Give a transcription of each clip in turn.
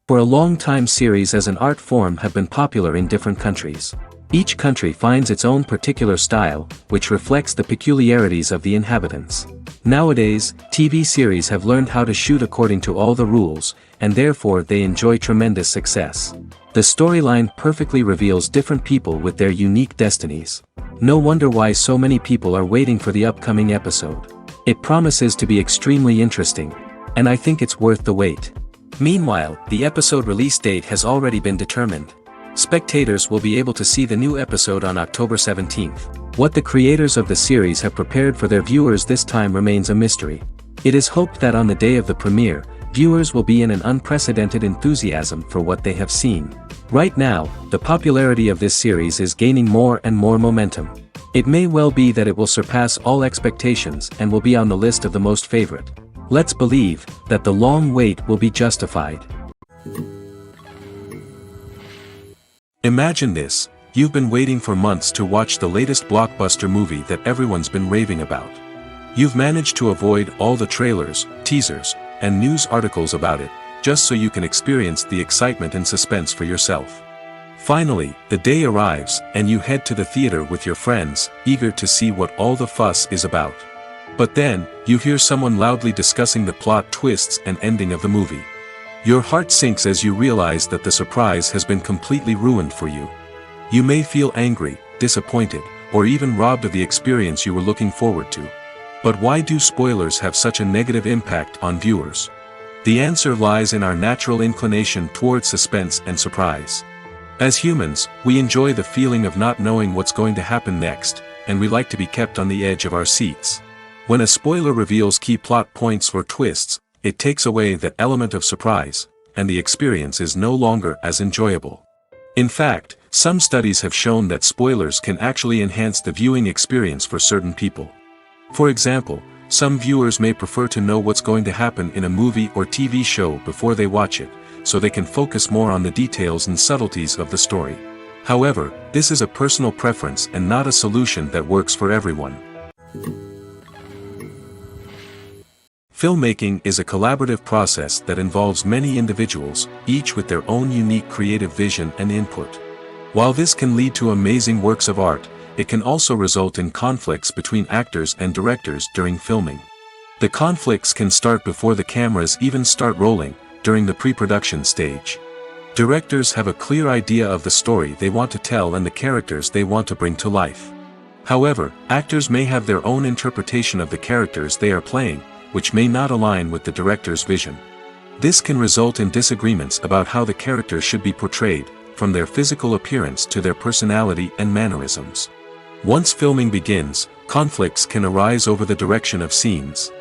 For a long time, series as an art form have been popular in different countries. Each country finds its own particular style, which reflects the peculiarities of the inhabitants. Nowadays, TV series have learned how to shoot according to all the rules, and therefore they enjoy tremendous success. The storyline perfectly reveals different people with their unique destinies. No wonder why so many people are waiting for the upcoming episode. It promises to be extremely interesting, and I think it's worth the wait. Meanwhile, the episode release date has already been determined. Spectators will be able to see the new episode on October 17th. What the creators of the series have prepared for their viewers this time remains a mystery. It is hoped that on the day of the premiere, viewers will be in an unprecedented enthusiasm for what they have seen. Right now, the popularity of this series is gaining more and more momentum. It may well be that it will surpass all expectations and will be on the list of the most favorite. Let's believe that the long wait will be justified. Imagine this: you've been waiting for months to watch the latest blockbuster movie that everyone's been raving about. You've managed to avoid all the trailers, teasers, and news articles about it, just so you can experience the excitement and suspense for yourself. Finally, the day arrives, and you head to the theater with your friends, eager to see what all the fuss is about. But then, you hear someone loudly discussing the plot twists and ending of the movie. Your heart sinks as you realize that the surprise has been completely ruined for you. You may feel angry, disappointed, or even robbed of the experience you were looking forward to. But why do spoilers have such a negative impact on viewers? The answer lies in our natural inclination towards suspense and surprise. As humans, we enjoy the feeling of not knowing what's going to happen next, and we like to be kept on the edge of our seats. When a spoiler reveals key plot points or twists, it takes away that element of surprise, and the experience is no longer as enjoyable. In fact, some studies have shown that spoilers can actually enhance the viewing experience for certain people. For example, some viewers may prefer to know what's going to happen in a movie or TV show before they watch it, so they can focus more on the details and subtleties of the story. However, this is a personal preference and not a solution that works for everyone. Filmmaking is a collaborative process that involves many individuals, each with their own unique creative vision and input. While this can lead to amazing works of art, it can also result in conflicts between actors and directors during filming. The conflicts can start before the cameras even start rolling, during the pre-production stage. Directors have a clear idea of the story they want to tell and the characters they want to bring to life. However, actors may have their own interpretation of the characters they are playing, which may not align with the director's vision. This can result in disagreements about how the characters should be portrayed, from their physical appearance to their personality and mannerisms. Once filming begins, conflicts can arise over the direction of scenes.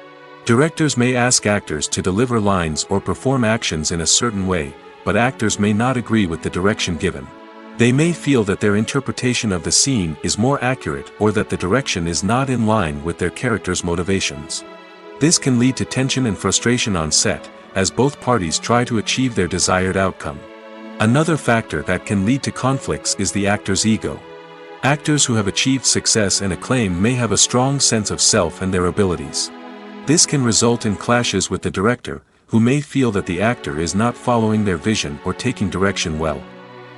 Directors may ask actors to deliver lines or perform actions in a certain way, but actors may not agree with the direction given. They may feel that their interpretation of the scene is more accurate or that the direction is not in line with their character's motivations. This can lead to tension and frustration on set, as both parties try to achieve their desired outcome. Another factor that can lead to conflicts is the actor's ego. Actors who have achieved success and acclaim may have a strong sense of self and their abilities. This can result in clashes with the director, who may feel that the actor is not following their vision or taking direction well.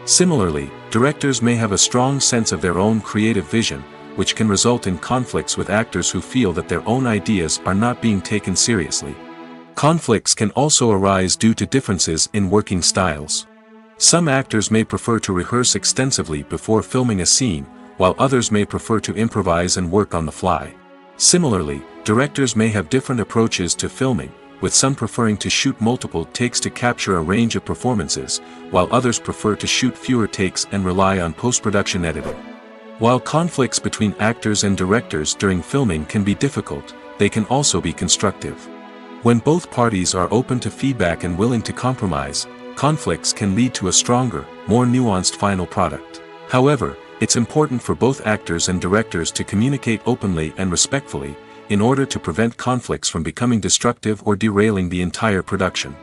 Similarly, directors may have a strong sense of their own creative vision, which can result in conflicts with actors who feel that their own ideas are not being taken seriously. Conflicts can also arise due to differences in working styles. Some actors may prefer to rehearse extensively before filming a scene, while others may prefer to improvise and work on the fly. Similarly, directors may have different approaches to filming, with some preferring to shoot multiple takes to capture a range of performances, while others prefer to shoot fewer takes and rely on post-production editing. While conflicts between actors and directors during filming can be difficult, they can also be constructive. When both parties are open to feedback and willing to compromise, conflicts can lead to a stronger, more nuanced final product. However, it's important for both actors and directors to communicate openly and respectfully, in order to prevent conflicts from becoming destructive or derailing the entire production.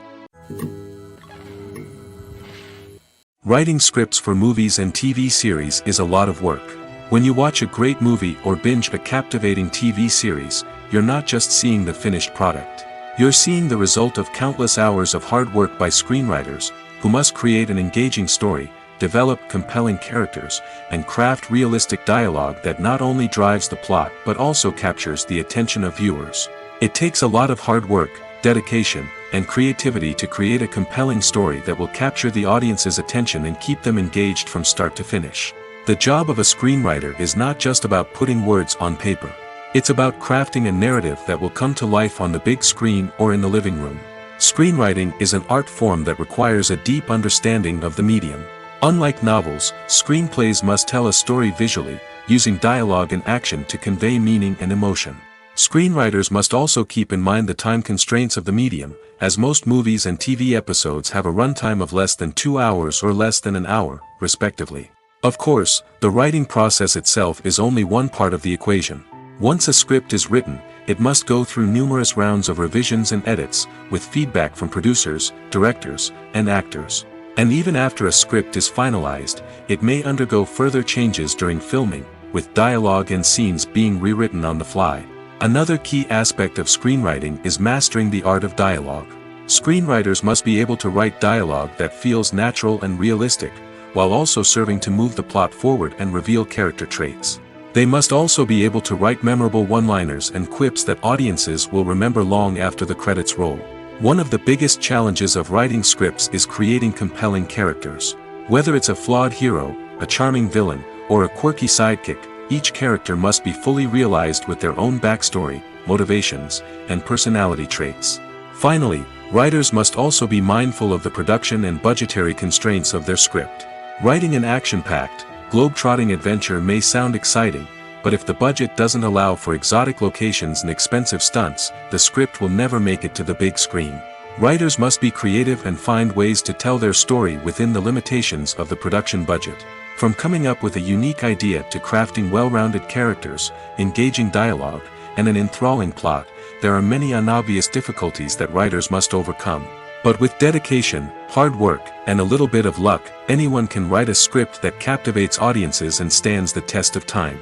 Writing scripts for movies and TV series is a lot of work. When you watch a great movie or binge a captivating TV series, you're not just seeing the finished product. You're seeing the result of countless hours of hard work by screenwriters, who must create an engaging story, develop compelling characters, and craft realistic dialogue that not only drives the plot but also captures the attention of viewers. It takes a lot of hard work, dedication, and creativity to create a compelling story that will capture the audience's attention and keep them engaged from start to finish. The job of a screenwriter is not just about putting words on paper. It's about crafting a narrative that will come to life on the big screen or in the living room. Screenwriting is an art form that requires a deep understanding of the medium. Unlike novels, screenplays must tell a story visually, using dialogue and action to convey meaning and emotion. Screenwriters must also keep in mind the time constraints of the medium, as most movies and TV episodes have a runtime of less than 2 hours or less than an hour, respectively. Of course, the writing process itself is only one part of the equation. Once a script is written, it must go through numerous rounds of revisions and edits, with feedback from producers, directors, and actors. And even after a script is finalized, it may undergo further changes during filming, with dialogue and scenes being rewritten on the fly. Another key aspect of screenwriting is mastering the art of dialogue. Screenwriters must be able to write dialogue that feels natural and realistic, while also serving to move the plot forward and reveal character traits. They must also be able to write memorable one-liners and quips that audiences will remember long after the credits roll. One of the biggest challenges of writing scripts is creating compelling characters. Whether it's a flawed hero, a charming villain, or a quirky sidekick, each character must be fully realized with their own backstory, motivations, and personality traits. Finally, writers must also be mindful of the production and budgetary constraints of their script. Writing an action-packed, globe-trotting adventure may sound exciting, but if the budget doesn't allow for exotic locations and expensive stunts, the script will never make it to the big screen. Writers must be creative and find ways to tell their story within the limitations of the production budget. From coming up with a unique idea to crafting well-rounded characters, engaging dialogue, and an enthralling plot, there are many unobvious difficulties that writers must overcome. But with dedication, hard work, and a little bit of luck, anyone can write a script that captivates audiences and stands the test of time.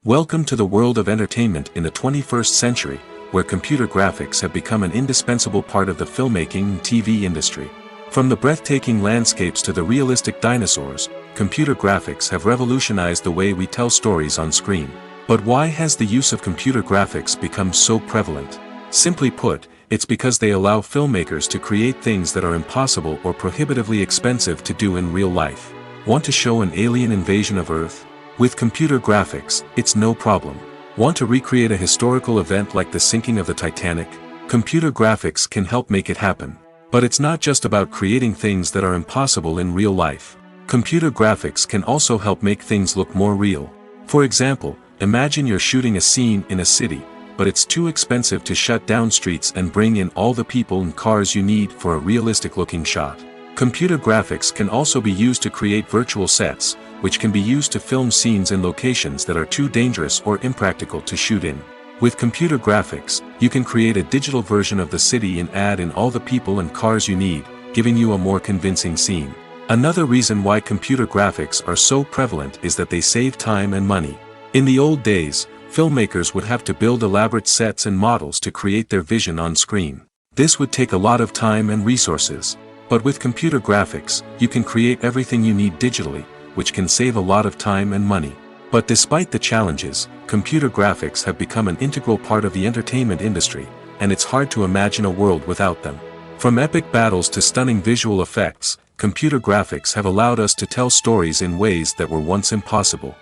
Welcome to the world of entertainment in the 21st century, where computer graphics have become an indispensable part of the filmmaking and TV industry. From the breathtaking landscapes to the realistic dinosaurs, computer graphics have revolutionized the way we tell stories on screen. But why has the use of computer graphics become so prevalent? Simply put, it's because they allow filmmakers to create things that are impossible or prohibitively expensive to do in real life. Want to show an alien invasion of Earth? With computer graphics, it's no problem. Want to recreate a historical event like the sinking of the Titanic? Computer graphics can help make it happen. But it's not just about creating things that are impossible in real life. Computer graphics can also help make things look more real. For example, imagine you're shooting a scene in a city, but it's too expensive to shut down streets and bring in all the people and cars you need for a realistic-looking shot. Computer graphics can also be used to create virtual sets, which can be used to film scenes in locations that are too dangerous or impractical to shoot in. With computer graphics, you can create a digital version of the city and add in all the people and cars you need, giving you a more convincing scene. Another reason why computer graphics are so prevalent is that they save time and money. In the old days, filmmakers would have to build elaborate sets and models to create their vision on screen. This would take a lot of time and resources. But with computer graphics, you can create everything you need digitally, which can save a lot of time and money. But despite the challenges, computer graphics have become an integral part of the entertainment industry, and it's hard to imagine a world without them. From epic battles to stunning visual effects, computer graphics have allowed us to tell stories in ways that were once impossible.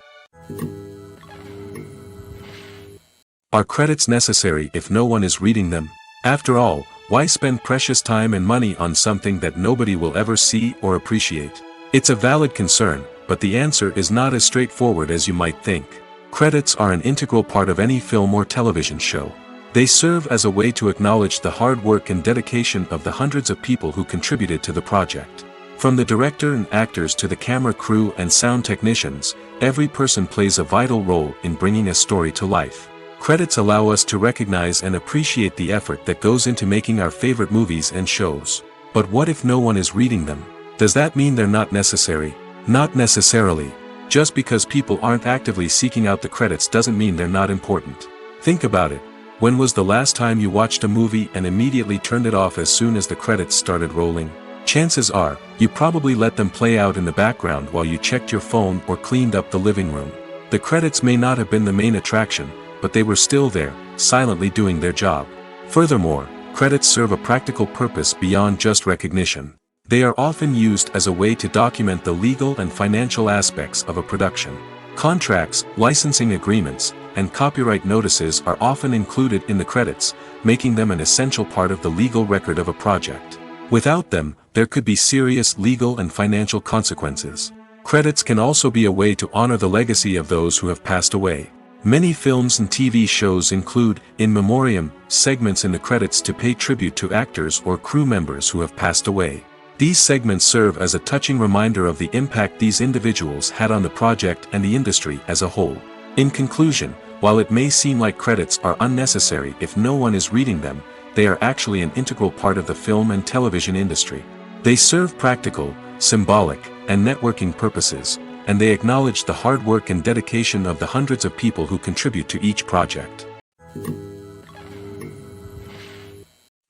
Are credits necessary if no one is reading them? After all, why spend precious time and money on something that nobody will ever see or appreciate? It's a valid concern, but the answer is not as straightforward as you might think. Credits are an integral part of any film or television show. They serve as a way to acknowledge the hard work and dedication of the hundreds of people who contributed to the project. From the director and actors to the camera crew and sound technicians, every person plays a vital role in bringing a story to life. Credits allow us to recognize and appreciate the effort that goes into making our favorite movies and shows. But what if no one is reading them? Does that mean they're not necessary? Not necessarily. Just because people aren't actively seeking out the credits doesn't mean they're not important. Think about it. When was the last time you watched a movie and immediately turned it off as soon as the credits started rolling? Chances are, you probably let them play out in the background while you checked your phone or cleaned up the living room. The credits may not have been the main attraction, but they were still there, silently doing their job. Furthermore, credits serve a practical purpose beyond just recognition. They are often used as a way to document the legal and financial aspects of a production. Contracts, licensing agreements, and copyright notices are often included in the credits, making them an essential part of the legal record of a project. Without them, there could be serious legal and financial consequences. Credits can also be a way to honor the legacy of those who have passed away. Many films and TV shows include, in memoriam, segments in the credits to pay tribute to actors or crew members who have passed away. These segments serve as a touching reminder of the impact these individuals had on the project and the industry as a whole. In conclusion, while it may seem like credits are unnecessary if no one is reading them, they are actually an integral part of the film and television industry. They serve practical, symbolic, and networking purposes, and they acknowledge the hard work and dedication of the hundreds of people who contribute to each project.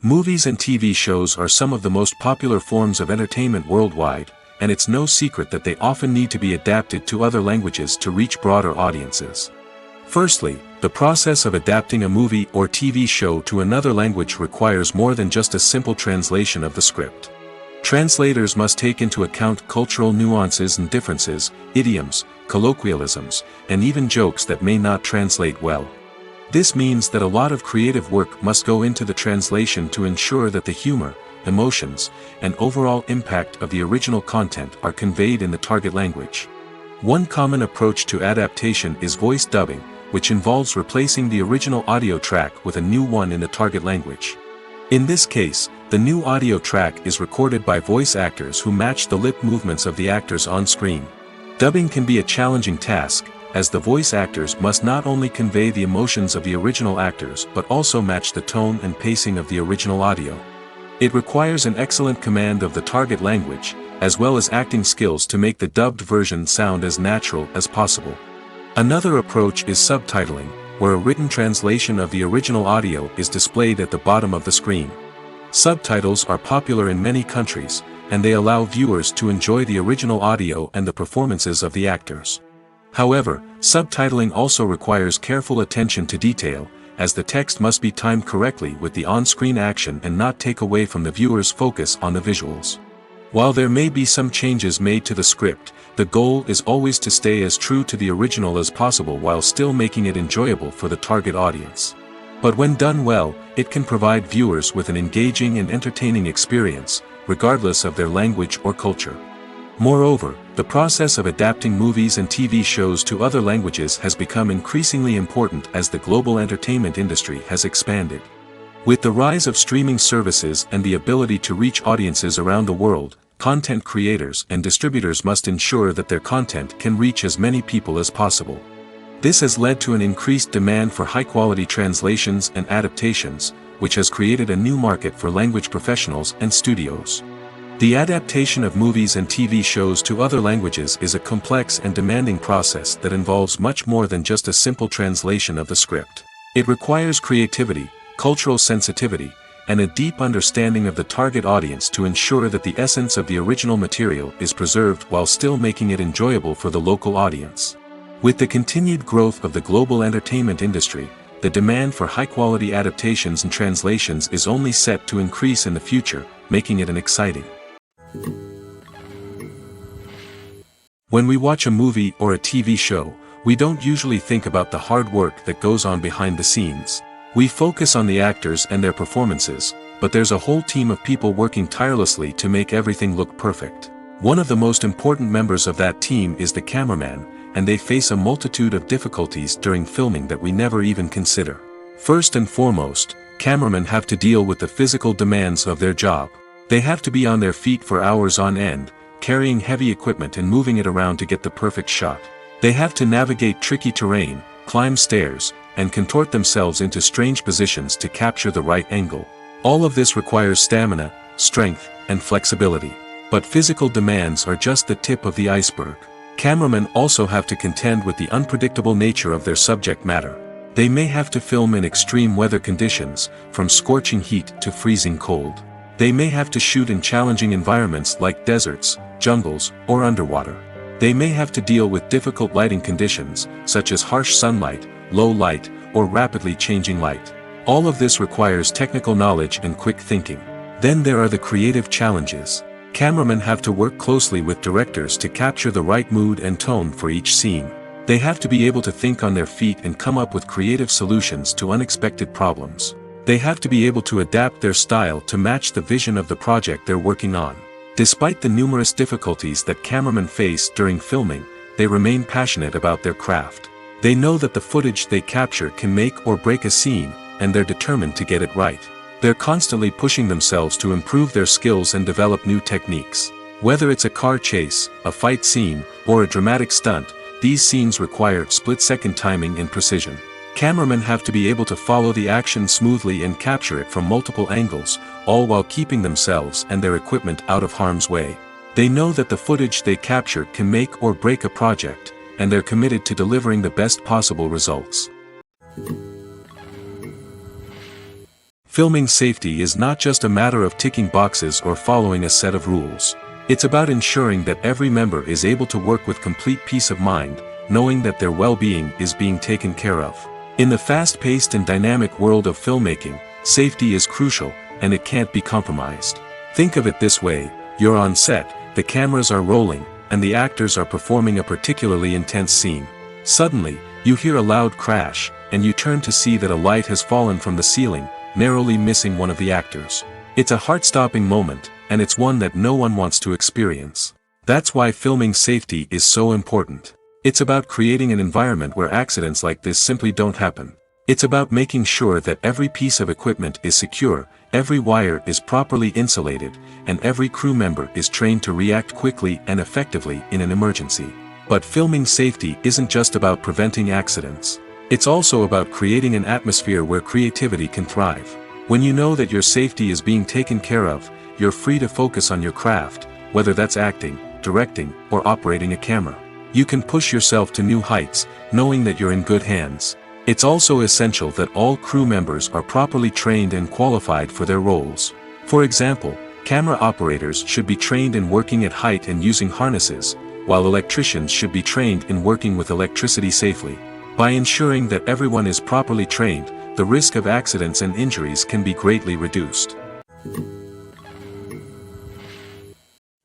Movies and TV shows are some of the most popular forms of entertainment worldwide, and it's no secret that they often need to be adapted to other languages to reach broader audiences. Firstly, the process of adapting a movie or TV show to another language requires more than just a simple translation of the script. Translators must take into account cultural nuances and differences, idioms, colloquialisms, and even jokes that may not translate well. This means that a lot of creative work must go into the translation to ensure that the humor, emotions, and overall impact of the original content are conveyed in the target language. One common approach to adaptation is voice dubbing, which involves replacing the original audio track with a new one in the target language. In this case, the new audio track is recorded by voice actors who match the lip movements of the actors on screen. Dubbing can be a challenging task, as the voice actors must not only convey the emotions of the original actors but also match the tone and pacing of the original audio. It requires an excellent command of the target language, as well as acting skills to make the dubbed version sound as natural as possible. Another approach is subtitling, where a written translation of the original audio is displayed at the bottom of the screen. Subtitles are popular in many countries, and they allow viewers to enjoy the original audio and the performances of the actors. However, subtitling also requires careful attention to detail, as the text must be timed correctly with the on-screen action and not take away from the viewer's focus on the visuals. While there may be some changes made to the script, the goal is always to stay as true to the original as possible while still making it enjoyable for the target audience. But when done well, it can provide viewers with an engaging and entertaining experience, regardless of their language or culture. Moreover, the process of adapting movies and TV shows to other languages has become increasingly important as the global entertainment industry has expanded. With the rise of streaming services and the ability to reach audiences around the world, content creators and distributors must ensure that their content can reach as many people as possible. This has led to an increased demand for high-quality translations and adaptations, which has created a new market for language professionals and studios. The adaptation of movies and TV shows to other languages is a complex and demanding process that involves much more than just a simple translation of the script. It requires creativity, cultural sensitivity, and a deep understanding of the target audience to ensure that the essence of the original material is preserved while still making it enjoyable for the local audience. With the continued growth of the global entertainment industry, the demand for high-quality adaptations and translations is only set to increase in the future, making it an exciting. When we watch a movie or a TV show, we don't usually think about the hard work that goes on behind the scenes. We focus on the actors and their performances, but there's a whole team of people working tirelessly to make everything look perfect. One of the most important members of that team is the cameraman, and they face a multitude of difficulties during filming that we never even consider. First and foremost, cameramen have to deal with the physical demands of their job. They have to be on their feet for hours on end, carrying heavy equipment and moving it around to get the perfect shot. They have to navigate tricky terrain, climb stairs, and contort themselves into strange positions to capture the right angle. All of this requires stamina, strength, and flexibility. But physical demands are just the tip of the iceberg. Cameramen also have to contend with the unpredictable nature of their subject matter. They may have to film in extreme weather conditions, from scorching heat to freezing cold. They may have to shoot in challenging environments like deserts, jungles, or underwater. They may have to deal with difficult lighting conditions, such as harsh sunlight, low light, or rapidly changing light. All of this requires technical knowledge and quick thinking. Then there are the creative challenges. Cameramen have to work closely with directors to capture the right mood and tone for each scene. They have to be able to think on their feet and come up with creative solutions to unexpected problems. They have to be able to adapt their style to match the vision of the project they're working on. Despite the numerous difficulties that cameramen face during filming, they remain passionate about their craft. They know that the footage they capture can make or break a scene, and they're determined to get it right. They're constantly pushing themselves to improve their skills and develop new techniques. Whether it's a car chase, a fight scene, or a dramatic stunt, these scenes require split-second timing and precision. Cameramen have to be able to follow the action smoothly and capture it from multiple angles, all while keeping themselves and their equipment out of harm's way. They know that the footage they capture can make or break a project, and they're committed to delivering the best possible results. Filming safety is not just a matter of ticking boxes or following a set of rules. It's about ensuring that every member is able to work with complete peace of mind, knowing that their well-being is being taken care of. In the fast-paced and dynamic world of filmmaking, safety is crucial, and it can't be compromised. Think of it this way: you're on set, the cameras are rolling, and the actors are performing a particularly intense scene. Suddenly, you hear a loud crash, and you turn to see that a light has fallen from the ceiling, narrowly missing one of the actors. It's a heart-stopping moment, and it's one that no one wants to experience. That's why filming safety is so important. It's about creating an environment where accidents like this simply don't happen. It's about making sure that every piece of equipment is secure, every wire is properly insulated, and every crew member is trained to react quickly and effectively in an emergency. But filming safety isn't just about preventing accidents. It's also about creating an atmosphere where creativity can thrive. When you know that your safety is being taken care of, you're free to focus on your craft, whether that's acting, directing, or operating a camera. You can push yourself to new heights, knowing that you're in good hands. It's also essential that all crew members are properly trained and qualified for their roles. For example, camera operators should be trained in working at height and using harnesses, while electricians should be trained in working with electricity safely. By ensuring that everyone is properly trained, the risk of accidents and injuries can be greatly reduced.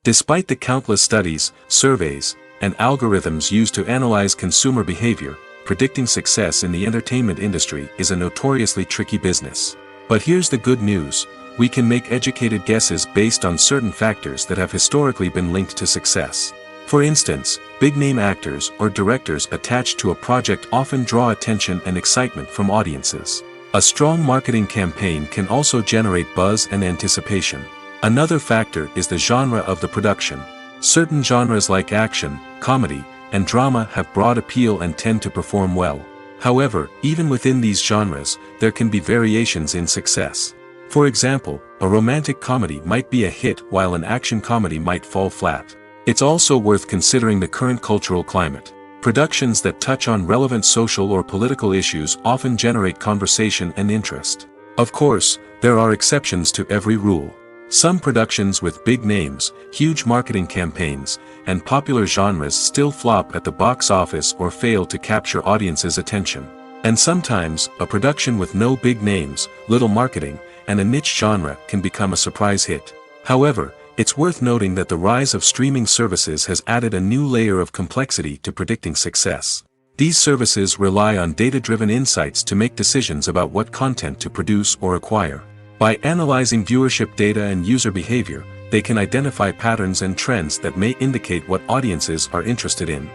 Despite the countless studies, surveys, and algorithms used to analyze consumer behavior, predicting success in the entertainment industry is a notoriously tricky business. But here's the good news: we can make educated guesses based on certain factors that have historically been linked to success. For instance, big-name actors or directors attached to a project often draw attention and excitement from audiences. A strong marketing campaign can also generate buzz and anticipation. Another factor is the genre of the production. Certain genres like action, comedy, and drama have broad appeal and tend to perform well. However, even within these genres, there can be variations in success. For example, a romantic comedy might be a hit while an action comedy might fall flat. It's also worth considering the current cultural climate. Productions that touch on relevant social or political issues often generate conversation and interest. Of course, there are exceptions to every rule. Some productions with big names, huge marketing campaigns, and popular genres still flop at the box office or fail to capture audiences' attention. And sometimes, a production with no big names, little marketing, and a niche genre can become a surprise hit. However, it's worth noting that the rise of streaming services has added a new layer of complexity to predicting success. These services rely on data-driven insights to make decisions about what content to produce or acquire. By analyzing viewership data and user behavior, they can identify patterns and trends that may indicate what audiences are interested in.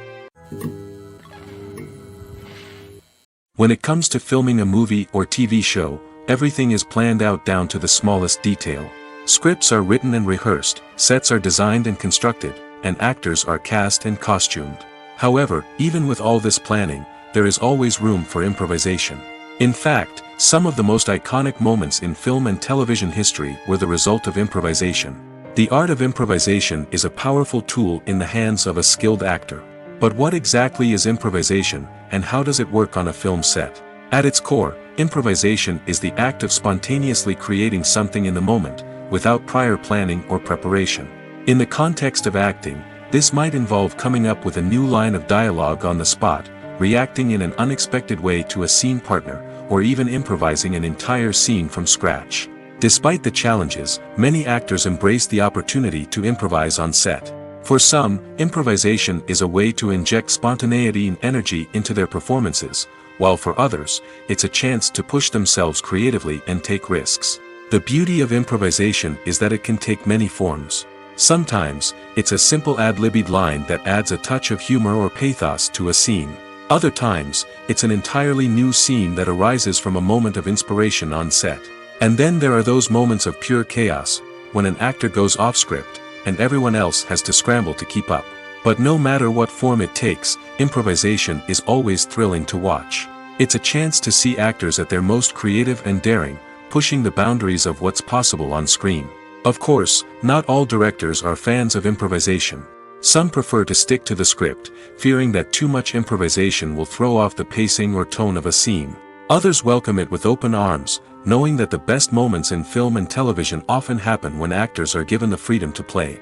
When it comes to filming a movie or TV show, everything is planned out down to the smallest detail. Scripts are written and rehearsed, sets are designed and constructed, and actors are cast and costumed. However, even with all this planning, there is always room for improvisation. In fact, some of the most iconic moments in film and television history were the result of improvisation. The art of improvisation is a powerful tool in the hands of a skilled actor. But what exactly is improvisation, and how does it work on a film set? At its core, improvisation is the act of spontaneously creating something in the moment, without prior planning or preparation. In the context of acting, this might involve coming up with a new line of dialogue on the spot, reacting in an unexpected way to a scene partner, or even improvising an entire scene from scratch. Despite the challenges, many actors embrace the opportunity to improvise on set. For some, improvisation is a way to inject spontaneity and energy into their performances, while for others, it's a chance to push themselves creatively and take risks. The beauty of improvisation is that it can take many forms. Sometimes, it's a simple ad-libbed line that adds a touch of humor or pathos to a scene. Other times, it's an entirely new scene that arises from a moment of inspiration on set. And then there are those moments of pure chaos, when an actor goes off script, and everyone else has to scramble to keep up. But no matter what form it takes, improvisation is always thrilling to watch. It's a chance to see actors at their most creative and daring, pushing the boundaries of what's possible on screen. Of course, not all directors are fans of improvisation. Some prefer to stick to the script, fearing that too much improvisation will throw off the pacing or tone of a scene. Others welcome it with open arms, knowing that the best moments in film and television often happen when actors are given the freedom to play.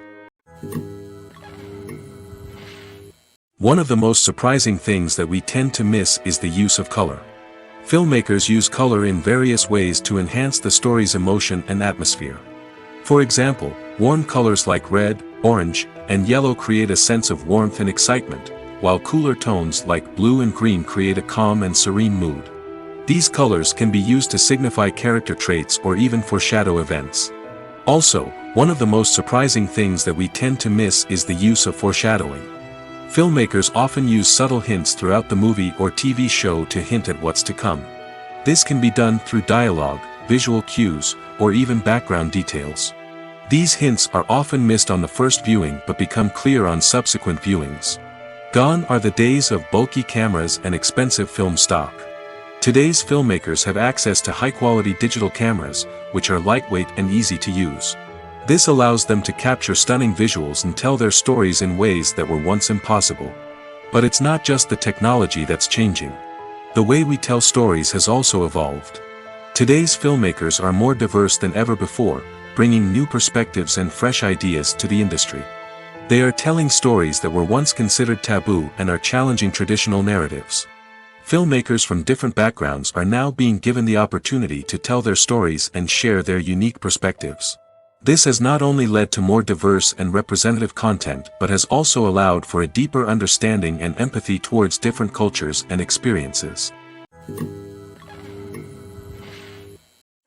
One of the most surprising things that we tend to miss is the use of color. Filmmakers use color in various ways to enhance the story's emotion and atmosphere. For example, warm colors like red, orange, and yellow create a sense of warmth and excitement, while cooler tones like blue and green create a calm and serene mood. These colors can be used to signify character traits or even foreshadow events. Also, one of the most surprising things that we tend to miss is the use of foreshadowing. Filmmakers often use subtle hints throughout the movie or TV show to hint at what's to come. This can be done through dialogue, visual cues, or even background details. These hints are often missed on the first viewing but become clear on subsequent viewings. Gone are the days of bulky cameras and expensive film stock. Today's filmmakers have access to high-quality digital cameras, which are lightweight and easy to use. This allows them to capture stunning visuals and tell their stories in ways that were once impossible. But it's not just the technology that's changing. The way we tell stories has also evolved. Today's filmmakers are more diverse than ever before, bringing new perspectives and fresh ideas to the industry. They are telling stories that were once considered taboo and are challenging traditional narratives. Filmmakers from different backgrounds are now being given the opportunity to tell their stories and share their unique perspectives. This has not only led to more diverse and representative content but has also allowed for a deeper understanding and empathy towards different cultures and experiences.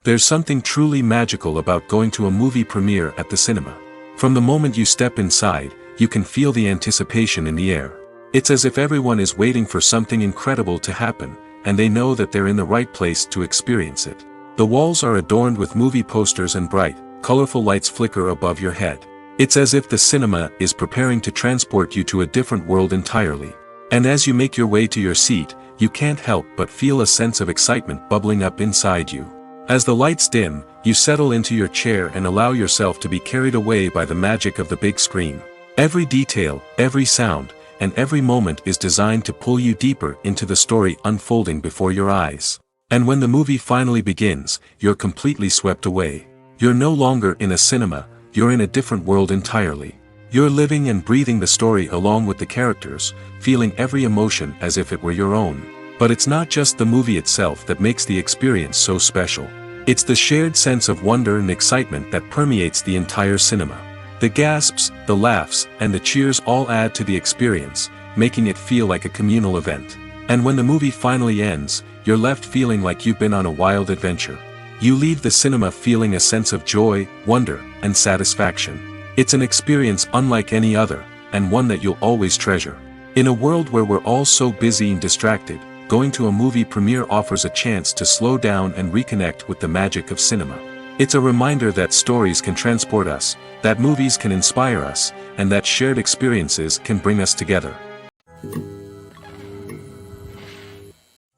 There's something truly magical about going to a movie premiere at the cinema. From the moment you step inside, you can feel the anticipation in the air. It's as if everyone is waiting for something incredible to happen, and they know that they're in the right place to experience it. The walls are adorned with movie posters and bright, colorful lights flicker above your head. It's as if the cinema is preparing to transport you to a different world entirely. And as you make your way to your seat, you can't help but feel a sense of excitement bubbling up inside you. As the lights dim, you settle into your chair and allow yourself to be carried away by the magic of the big screen. Every detail, every sound, and every moment is designed to pull you deeper into the story unfolding before your eyes. And when the movie finally begins, you're completely swept away. You're no longer in a cinema, you're in a different world entirely. You're living and breathing the story along with the characters, feeling every emotion as if it were your own. But it's not just the movie itself that makes the experience so special. It's the shared sense of wonder and excitement that permeates the entire cinema. The gasps, the laughs, and the cheers all add to the experience, making it feel like a communal event. And when the movie finally ends, you're left feeling like you've been on a wild adventure. You leave the cinema feeling a sense of joy, wonder, and satisfaction. It's an experience unlike any other, and one that you'll always treasure. In a world where we're all so busy and distracted, going to a movie premiere offers a chance to slow down and reconnect with the magic of cinema. It's a reminder that stories can transport us, that movies can inspire us, and that shared experiences can bring us together.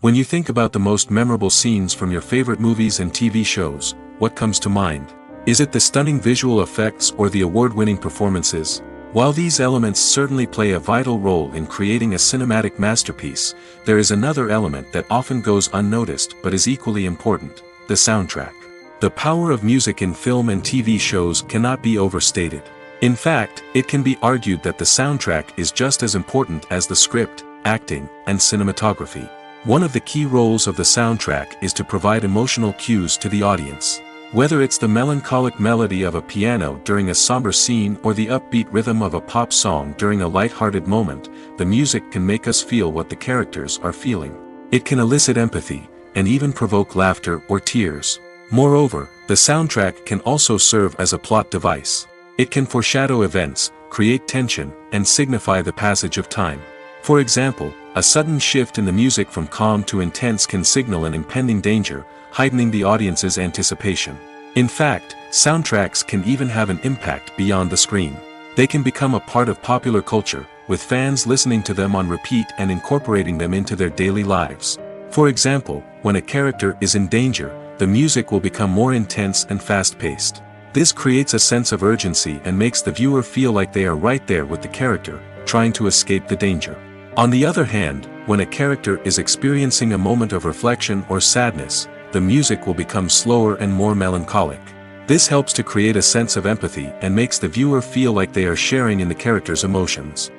When you think about the most memorable scenes from your favorite movies and TV shows, what comes to mind? Is it the stunning visual effects or the award-winning performances? While these elements certainly play a vital role in creating a cinematic masterpiece, there is another element that often goes unnoticed but is equally important: the soundtrack. The power of music in film and TV shows cannot be overstated. In fact, it can be argued that the soundtrack is just as important as the script, acting, and cinematography. One of the key roles of the soundtrack is to provide emotional cues to the audience. Whether it's the melancholic melody of a piano during a somber scene or the upbeat rhythm of a pop song during a light-hearted moment, the music can make us feel what the characters are feeling. It can elicit empathy, and even provoke laughter or tears. Moreover, the soundtrack can also serve as a plot device. It can foreshadow events, create tension, and signify the passage of time. For example, a sudden shift in the music from calm to intense can signal an impending danger, heightening the audience's anticipation. In fact, soundtracks can even have an impact beyond the screen. They can become a part of popular culture, with fans listening to them on repeat and incorporating them into their daily lives. For example, when a character is in danger, the music will become more intense and fast-paced. This creates a sense of urgency and makes the viewer feel like they are right there with the character, trying to escape the danger. On the other hand, when a character is experiencing a moment of reflection or sadness, the music will become slower and more melancholic. This helps to create a sense of empathy and makes the viewer feel like they are sharing in the character's emotions.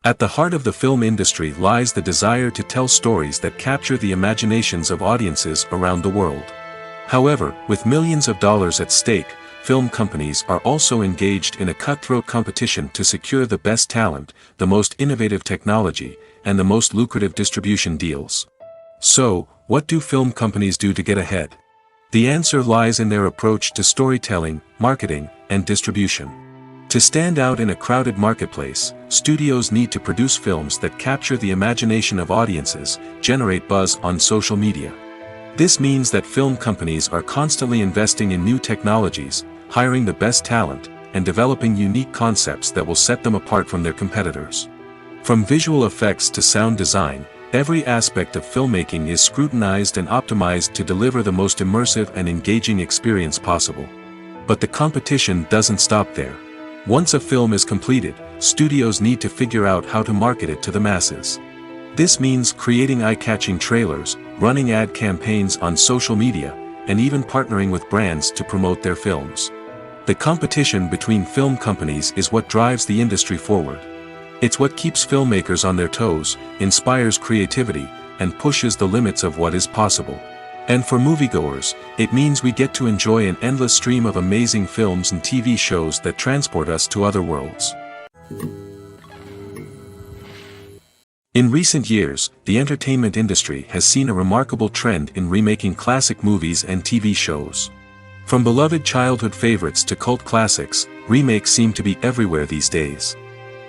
At the heart of the film industry lies the desire to tell stories that capture the imaginations of audiences around the world. However, with millions of dollars at stake, film companies are also engaged in a cutthroat competition to secure the best talent, the most innovative technology, and the most lucrative distribution deals. So, what do film companies do to get ahead? The answer lies in their approach to storytelling, marketing, and distribution. To stand out in a crowded marketplace, studios need to produce films that capture the imagination of audiences, generate buzz on social media. This means that film companies are constantly investing in new technologies, hiring the best talent, and developing unique concepts that will set them apart from their competitors. From visual effects to sound design, every aspect of filmmaking is scrutinized and optimized to deliver the most immersive and engaging experience possible. But the competition doesn't stop there. Once a film is completed, studios need to figure out how to market it to the masses. This means creating eye-catching trailers, running ad campaigns on social media, and even partnering with brands to promote their films. The competition between film companies is what drives the industry forward. It's what keeps filmmakers on their toes, inspires creativity, and pushes the limits of what is possible. And for moviegoers, it means we get to enjoy an endless stream of amazing films and TV shows that transport us to other worlds. In recent years, the entertainment industry has seen a remarkable trend in remaking classic movies and TV shows. From beloved childhood favorites to cult classics, remakes seem to be everywhere these days.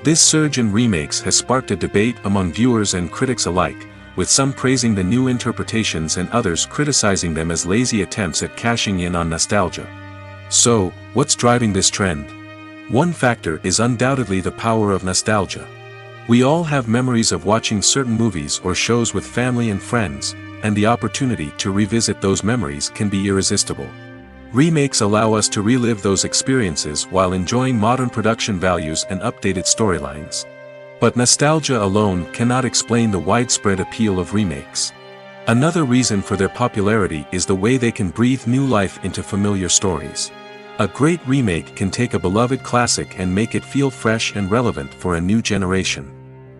This surge in remakes has sparked a debate among viewers and critics alike, with some praising the new interpretations and others criticizing them as lazy attempts at cashing in on nostalgia. So, what's driving this trend? One factor is undoubtedly the power of nostalgia. We all have memories of watching certain movies or shows with family and friends, and the opportunity to revisit those memories can be irresistible. Remakes allow us to relive those experiences while enjoying modern production values and updated storylines. But nostalgia alone cannot explain the widespread appeal of remakes. Another reason for their popularity is the way they can breathe new life into familiar stories. A great remake can take a beloved classic and make it feel fresh and relevant for a new generation.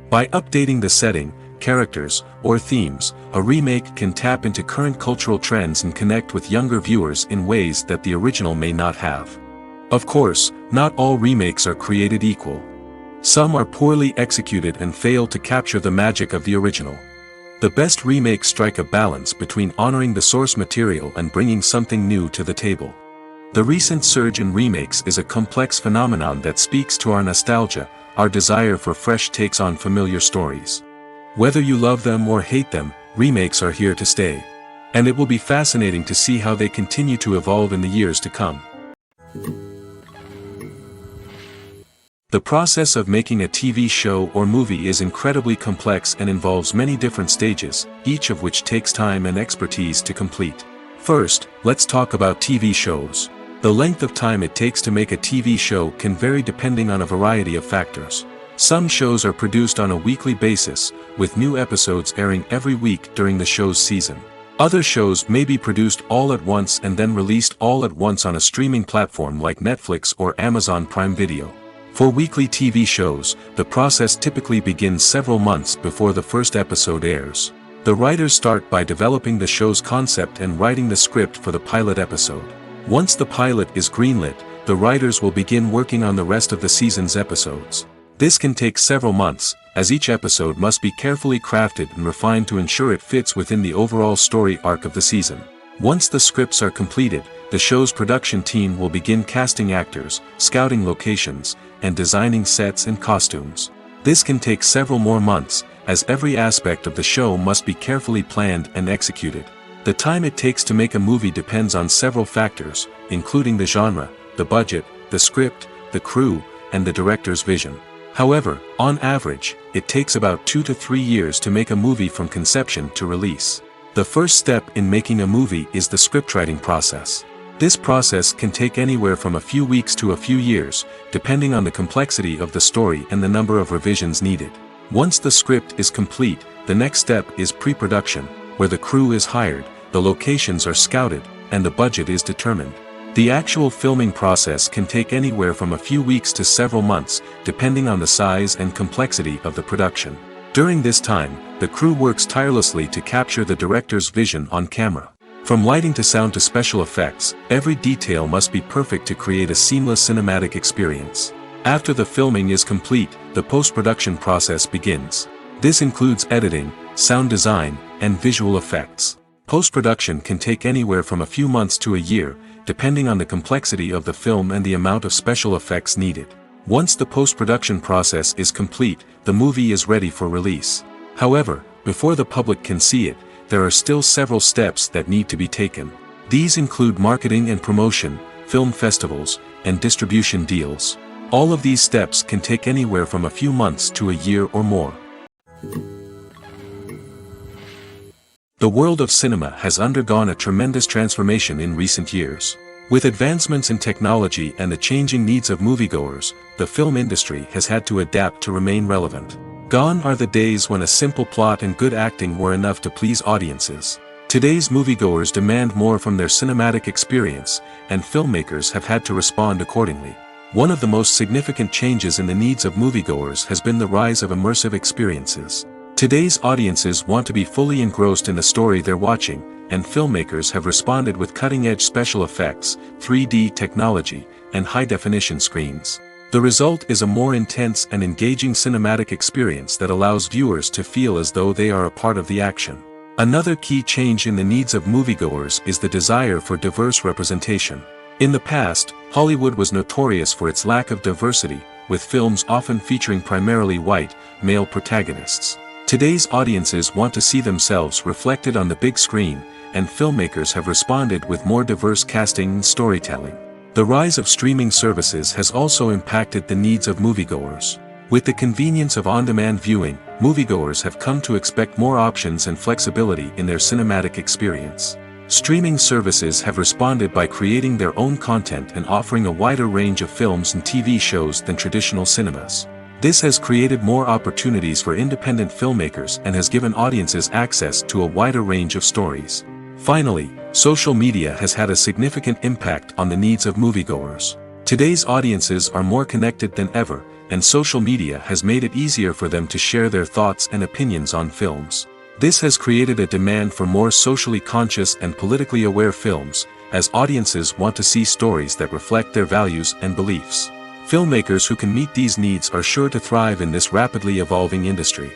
By updating the setting, characters, or themes, a remake can tap into current cultural trends and connect with younger viewers in ways that the original may not have. Of course, not all remakes are created equal. Some are poorly executed and fail to capture the magic of the original. The best remakes strike a balance between honoring the source material and bringing something new to the table. The recent surge in remakes is a complex phenomenon that speaks to our nostalgia, our desire for fresh takes on familiar stories. Whether you love them or hate them, remakes are here to stay. And it will be fascinating to see how they continue to evolve in the years to come. The process of making a TV show or movie is incredibly complex and involves many different stages, each of which takes time and expertise to complete. First, let's talk about TV shows. The length of time it takes to make a TV show can vary depending on a variety of factors. Some shows are produced on a weekly basis, with new episodes airing every week during the show's season. Other shows may be produced all at once and then released all at once on a streaming platform like Netflix or Amazon Prime Video. For weekly TV shows, the process typically begins several months before the first episode airs. The writers start by developing the show's concept and writing the script for the pilot episode. Once the pilot is greenlit, the writers will begin working on the rest of the season's episodes. This can take several months, as each episode must be carefully crafted and refined to ensure it fits within the overall story arc of the season. Once the scripts are completed, the show's production team will begin casting actors, scouting locations, and designing sets and costumes. This can take several more months, as every aspect of the show must be carefully planned and executed. The time it takes to make a movie depends on several factors, including the genre, the budget, the script, the crew, and the director's vision. However, on average, it takes about 2 to 3 years to make a movie from conception to release. The first step in making a movie is the scriptwriting process. This process can take anywhere from a few weeks to a few years, depending on the complexity of the story and the number of revisions needed. Once the script is complete, the next step is pre-production, where the crew is hired, the locations are scouted, and the budget is determined. The actual filming process can take anywhere from a few weeks to several months, depending on the size and complexity of the production. During this time, the crew works tirelessly to capture the director's vision on camera. From lighting to sound to special effects, every detail must be perfect to create a seamless cinematic experience. After the filming is complete, the post-production process begins. This includes editing, sound design, and visual effects. Post-production can take anywhere from a few months to a year, depending on the complexity of the film and the amount of special effects needed. Once the post-production process is complete, the movie is ready for release. However, before the public can see it, there are still several steps that need to be taken. These include marketing and promotion, film festivals, and distribution deals. All of these steps can take anywhere from a few months to a year or more. The world of cinema has undergone a tremendous transformation in recent years. With advancements in technology and the changing needs of moviegoers, the film industry has had to adapt to remain relevant. Gone are the days when a simple plot and good acting were enough to please audiences. Today's moviegoers demand more from their cinematic experience, and filmmakers have had to respond accordingly. One of the most significant changes in the needs of moviegoers has been the rise of immersive experiences. Today's audiences want to be fully engrossed in the story they're watching, and filmmakers have responded with cutting-edge special effects, 3D technology, and high-definition screens. The result is a more intense and engaging cinematic experience that allows viewers to feel as though they are a part of the action. Another key change in the needs of moviegoers is the desire for diverse representation. In the past, Hollywood was notorious for its lack of diversity, with films often featuring primarily white, male protagonists. Today's audiences want to see themselves reflected on the big screen, and filmmakers have responded with more diverse casting and storytelling. The rise of streaming services has also impacted the needs of moviegoers. With the convenience of on-demand viewing, moviegoers have come to expect more options and flexibility in their cinematic experience. Streaming services have responded by creating their own content and offering a wider range of films and TV shows than traditional cinemas. This has created more opportunities for independent filmmakers and has given audiences access to a wider range of stories. Finally, social media has had a significant impact on the needs of moviegoers. Today's audiences are more connected than ever, and social media has made it easier for them to share their thoughts and opinions on films. This has created a demand for more socially conscious and politically aware films, as audiences want to see stories that reflect their values and beliefs. Filmmakers who can meet these needs are sure to thrive in this rapidly evolving industry.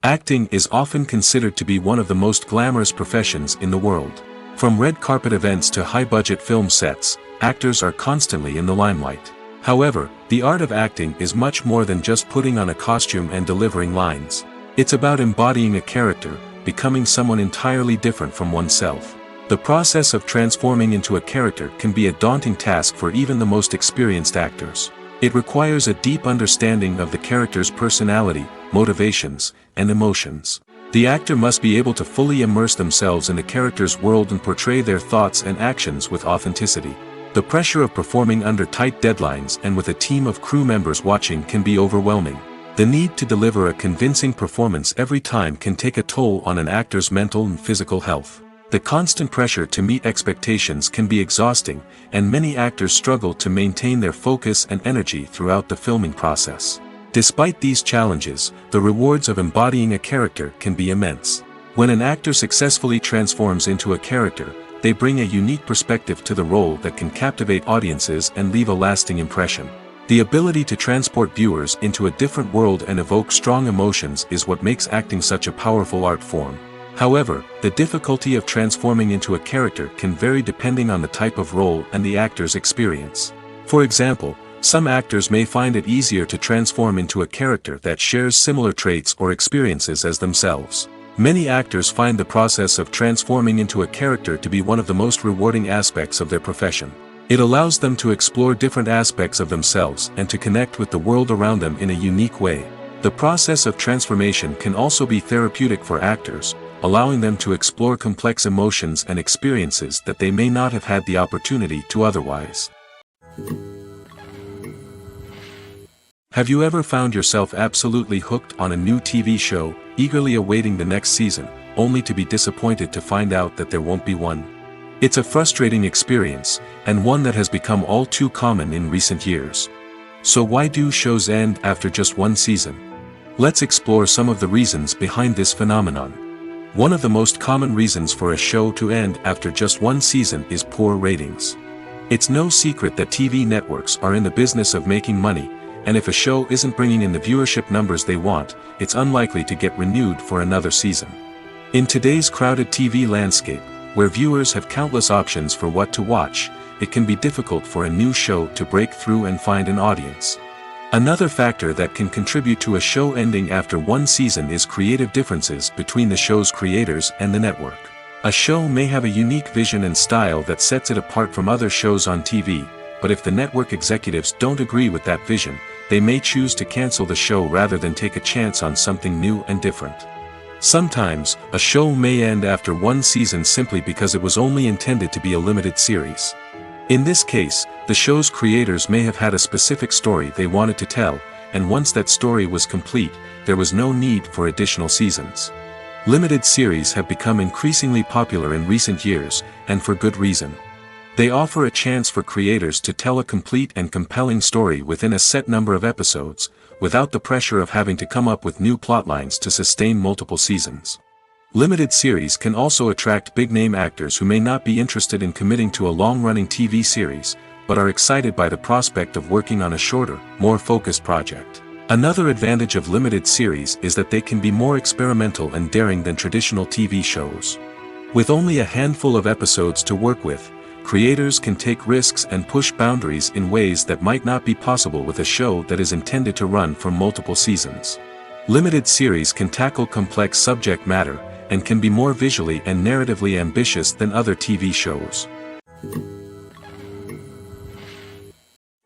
Acting is often considered to be one of the most glamorous professions in the world. From red carpet events to high-budget film sets, actors are constantly in the limelight. However, the art of acting is much more than just putting on a costume and delivering lines. It's about embodying a character, becoming someone entirely different from oneself. The process of transforming into a character can be a daunting task for even the most experienced actors. It requires a deep understanding of the character's personality, motivations, and emotions. The actor must be able to fully immerse themselves in the character's world and portray their thoughts and actions with authenticity. The pressure of performing under tight deadlines and with a team of crew members watching can be overwhelming. The need to deliver a convincing performance every time can take a toll on an actor's mental and physical health. The constant pressure to meet expectations can be exhausting, and many actors struggle to maintain their focus and energy throughout the filming process. Despite these challenges, the rewards of embodying a character can be immense. When an actor successfully transforms into a character, they bring a unique perspective to the role that can captivate audiences and leave a lasting impression. The ability to transport viewers into a different world and evoke strong emotions is what makes acting such a powerful art form. However, the difficulty of transforming into a character can vary depending on the type of role and the actor's experience. For example, some actors may find it easier to transform into a character that shares similar traits or experiences as themselves. Many actors find the process of transforming into a character to be one of the most rewarding aspects of their profession. It allows them to explore different aspects of themselves and to connect with the world around them in a unique way. The process of transformation can also be therapeutic for actors, allowing them to explore complex emotions and experiences that they may not have had the opportunity to otherwise. Have you ever found yourself absolutely hooked on a new TV show, eagerly awaiting the next season, only to be disappointed to find out that there won't be one? It's a frustrating experience, and one that has become all too common in recent years. So why do shows end after just one season? Let's explore some of the reasons behind this phenomenon. One of the most common reasons for a show to end after just one season is poor ratings. It's no secret that TV networks are in the business of making money, and if a show isn't bringing in the viewership numbers they want, it's unlikely to get renewed for another season. In today's crowded TV landscape, where viewers have countless options for what to watch, it can be difficult for a new show to break through and find an audience. Another factor that can contribute to a show ending after one season is creative differences between the show's creators and the network. A show may have a unique vision and style that sets it apart from other shows on TV, but if the network executives don't agree with that vision, they may choose to cancel the show rather than take a chance on something new and different. Sometimes, a show may end after one season simply because it was only intended to be a limited series. In this case, the show's creators may have had a specific story they wanted to tell, and once that story was complete, there was no need for additional seasons. Limited series have become increasingly popular in recent years, and for good reason. They offer a chance for creators to tell a complete and compelling story within a set number of episodes, without the pressure of having to come up with new plotlines to sustain multiple seasons. Limited series can also attract big-name actors who may not be interested in committing to a long-running TV series, but are excited by the prospect of working on a shorter, more focused project. Another advantage of limited series is that they can be more experimental and daring than traditional TV shows. With only a handful of episodes to work with, creators can take risks and push boundaries in ways that might not be possible with a show that is intended to run for multiple seasons. Limited series can tackle complex subject matter, and can be more visually and narratively ambitious than other TV shows.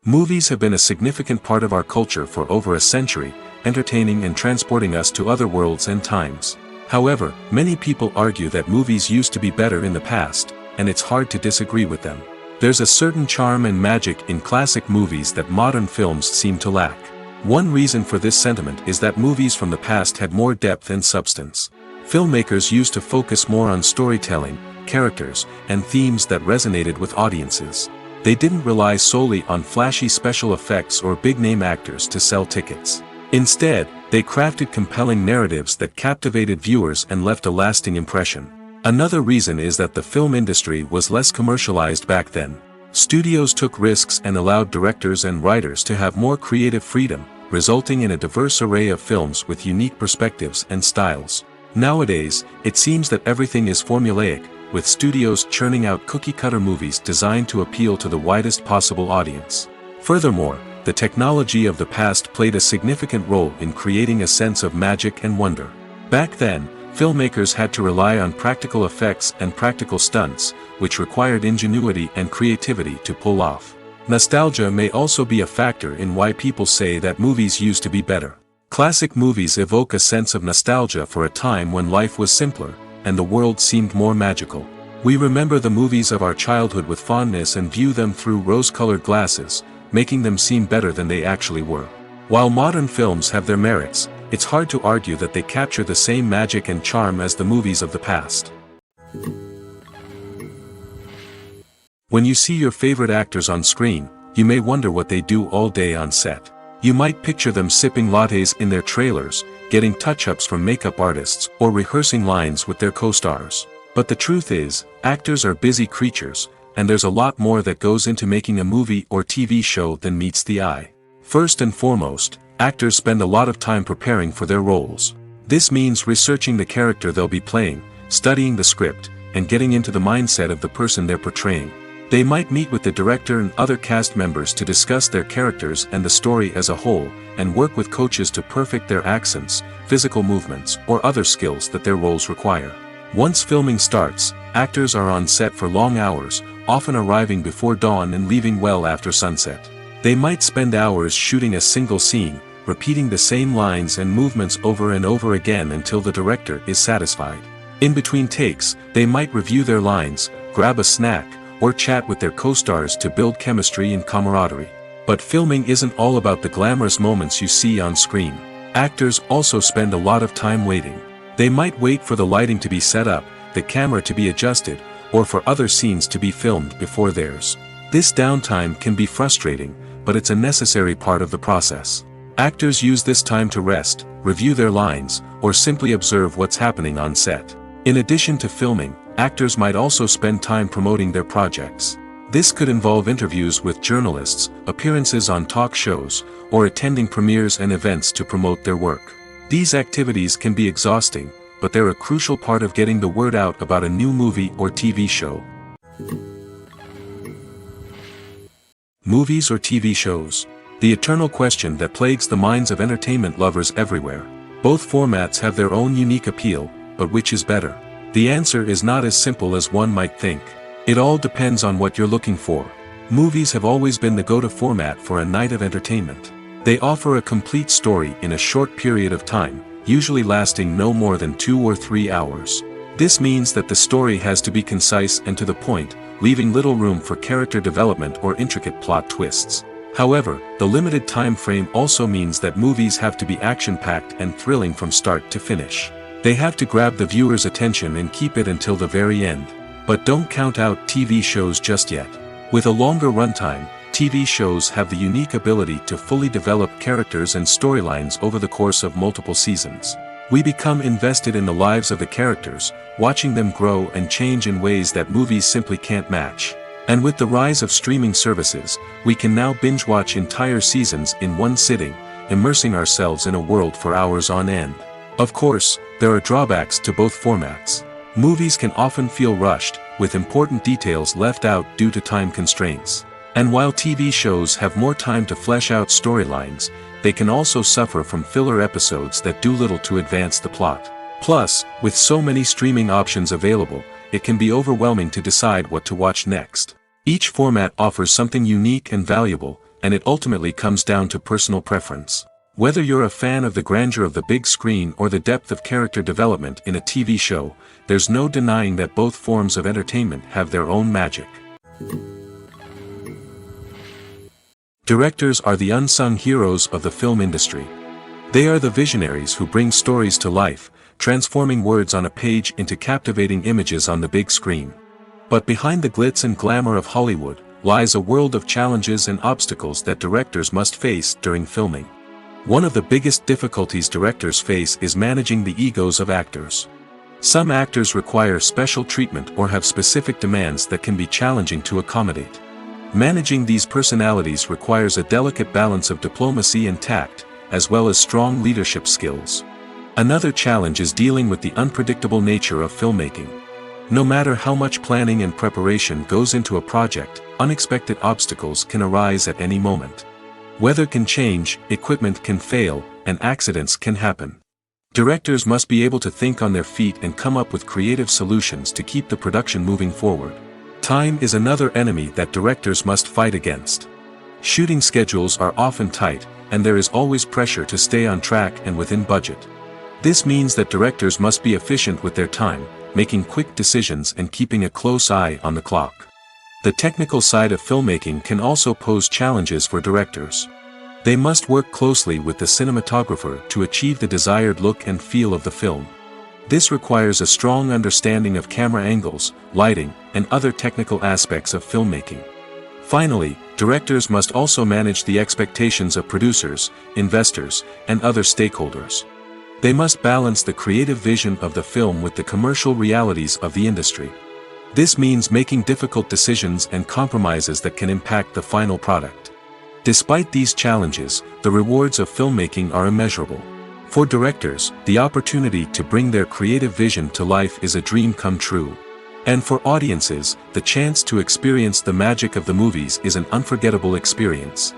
Movies have been a significant part of our culture for over a century, entertaining and transporting us to other worlds and times. However, many people argue that movies used to be better in the past, and it's hard to disagree with them. There's a certain charm and magic in classic movies that modern films seem to lack. One reason for this sentiment is that movies from the past had more depth and substance. Filmmakers used to focus more on storytelling, characters, and themes that resonated with audiences. They didn't rely solely on flashy special effects or big-name actors to sell tickets. Instead, they crafted compelling narratives that captivated viewers and left a lasting impression. Another reason is that the film industry was less commercialized back then. Studios took risks and allowed directors and writers to have more creative freedom, resulting in a diverse array of films with unique perspectives and styles. Nowadays, it seems that everything is formulaic, with studios churning out cookie-cutter movies designed to appeal to the widest possible audience. Furthermore, the technology of the past played a significant role in creating a sense of magic and wonder. Back then, filmmakers had to rely on practical effects and practical stunts, which required ingenuity and creativity to pull off. Nostalgia may also be a factor in why people say that movies used to be better. Classic movies evoke a sense of nostalgia for a time when life was simpler, and the world seemed more magical. We remember the movies of our childhood with fondness and view them through rose-colored glasses, making them seem better than they actually were. While modern films have their merits, it's hard to argue that they capture the same magic and charm as the movies of the past. When you see your favorite actors on screen, you may wonder what they do all day on set. You might picture them sipping lattes in their trailers, getting touch-ups from makeup artists, or rehearsing lines with their co-stars. But the truth is, actors are busy creatures, and there's a lot more that goes into making a movie or TV show than meets the eye. First and foremost, actors spend a lot of time preparing for their roles. This means researching the character they'll be playing, studying the script, and getting into the mindset of the person they're portraying. They might meet with the director and other cast members to discuss their characters and the story as a whole, and work with coaches to perfect their accents, physical movements, or other skills that their roles require. Once filming starts, actors are on set for long hours, often arriving before dawn and leaving well after sunset. They might spend hours shooting a single scene, repeating the same lines and movements over and over again until the director is satisfied. In between takes, they might review their lines, grab a snack, or chat with their co-stars to build chemistry and camaraderie. But filming isn't all about the glamorous moments you see on screen. Actors also spend a lot of time waiting. They might wait for the lighting to be set up, the camera to be adjusted, or for other scenes to be filmed before theirs. This downtime can be frustrating, but it's a necessary part of the process. Actors use this time to rest, review their lines, or simply observe what's happening on set. In addition to filming, actors might also spend time promoting their projects. This could involve interviews with journalists, appearances on talk shows, or attending premieres and events to promote their work. These activities can be exhausting, but they're a crucial part of getting the word out about a new movie or TV show. Movies or TV shows? The eternal question that plagues the minds of entertainment lovers everywhere. Both formats have their own unique appeal, but which is better? The answer is not as simple as one might think. It all depends on what you're looking for. Movies have always been the go-to format for a night of entertainment. They offer a complete story in a short period of time, usually lasting no more than 2 or 3 hours. This means that the story has to be concise and to the point, leaving little room for character development or intricate plot twists. However, the limited time frame also means that movies have to be action-packed and thrilling from start to finish. They have to grab the viewer's attention and keep it until the very end. But don't count out TV shows just yet. With a longer runtime, TV shows have the unique ability to fully develop characters and storylines over the course of multiple seasons. We become invested in the lives of the characters, watching them grow and change in ways that movies simply can't match. And with the rise of streaming services, we can now binge-watch entire seasons in one sitting, immersing ourselves in a world for hours on end. Of course, there are drawbacks to both formats. Movies can often feel rushed, with important details left out due to time constraints. And while TV shows have more time to flesh out storylines, they can also suffer from filler episodes that do little to advance the plot. Plus, with so many streaming options available, it can be overwhelming to decide what to watch next. Each format offers something unique and valuable, and it ultimately comes down to personal preference. Whether you're a fan of the grandeur of the big screen or the depth of character development in a TV show, there's no denying that both forms of entertainment have their own magic. Directors are the unsung heroes of the film industry. They are the visionaries who bring stories to life, transforming words on a page into captivating images on the big screen. But behind the glitz and glamour of Hollywood lies a world of challenges and obstacles that directors must face during filming. One of the biggest difficulties directors face is managing the egos of actors. Some actors require special treatment or have specific demands that can be challenging to accommodate. Managing these personalities requires a delicate balance of diplomacy and tact, as well as strong leadership skills. Another challenge is dealing with the unpredictable nature of filmmaking. No matter how much planning and preparation goes into a project, unexpected obstacles can arise at any moment. Weather can change, equipment can fail, and accidents can happen. Directors must be able to think on their feet and come up with creative solutions to keep the production moving forward. Time is another enemy that directors must fight against. Shooting schedules are often tight, and there is always pressure to stay on track and within budget. This means that directors must be efficient with their time, making quick decisions and keeping a close eye on the clock. The technical side of filmmaking can also pose challenges for directors. They must work closely with the cinematographer to achieve the desired look and feel of the film. This requires a strong understanding of camera angles, lighting, and other technical aspects of filmmaking. Finally, directors must also manage the expectations of producers, investors, and other stakeholders. They must balance the creative vision of the film with the commercial realities of the industry. This means making difficult decisions and compromises that can impact the final product. Despite these challenges, the rewards of filmmaking are immeasurable. For directors, the opportunity to bring their creative vision to life is a dream come true. And for audiences, the chance to experience the magic of the movies is an unforgettable experience.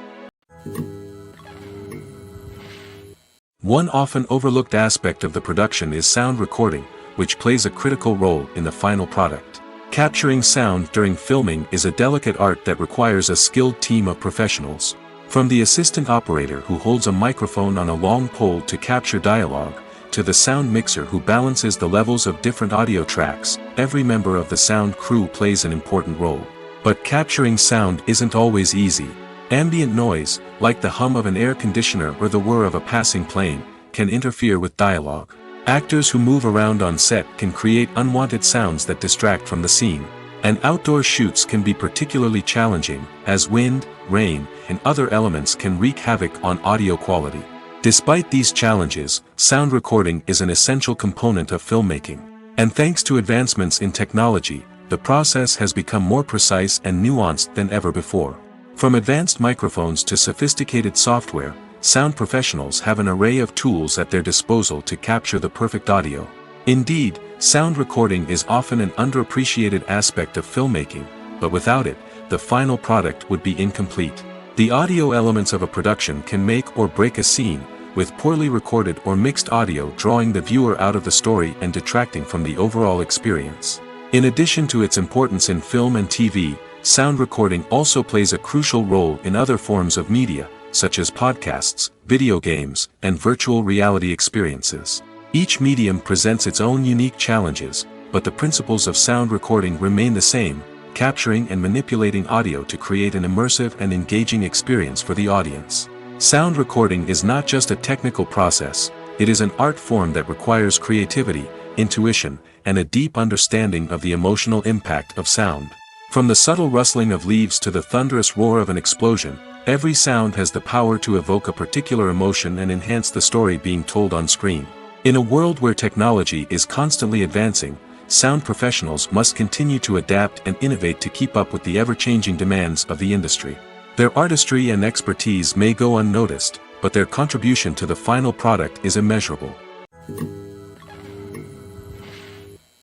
One often overlooked aspect of the production is sound recording, which plays a critical role in the final product. Capturing sound during filming is a delicate art that requires a skilled team of professionals. From the assistant operator who holds a microphone on a long pole to capture dialogue, to the sound mixer who balances the levels of different audio tracks, every member of the sound crew plays an important role. But capturing sound isn't always easy. Ambient noise, like the hum of an air conditioner or the whir of a passing plane, can interfere with dialogue. Actors who move around on set can create unwanted sounds that distract from the scene. And outdoor shoots can be particularly challenging, as wind, rain, and other elements can wreak havoc on audio quality. Despite these challenges, sound recording is an essential component of filmmaking. And thanks to advancements in technology, the process has become more precise and nuanced than ever before. From advanced microphones to sophisticated software, sound professionals have an array of tools at their disposal to capture the perfect audio. Indeed, sound recording is often an underappreciated aspect of filmmaking, but without it, the final product would be incomplete. The audio elements of a production can make or break a scene, with poorly recorded or mixed audio drawing the viewer out of the story and detracting from the overall experience. In addition to its importance in film and TV, sound recording also plays a crucial role in other forms of media, such as podcasts, video games, and virtual reality experiences. Each medium presents its own unique challenges, but the principles of sound recording remain the same, capturing and manipulating audio to create an immersive and engaging experience for the audience. Sound recording is not just a technical process, it is an art form that requires creativity, intuition, and a deep understanding of the emotional impact of sound. From the subtle rustling of leaves to the thunderous roar of an explosion, every sound has the power to evoke a particular emotion and enhance the story being told on screen. In a world where technology is constantly advancing, sound professionals must continue to adapt and innovate to keep up with the ever-changing demands of the industry. Their artistry and expertise may go unnoticed, but their contribution to the final product is immeasurable.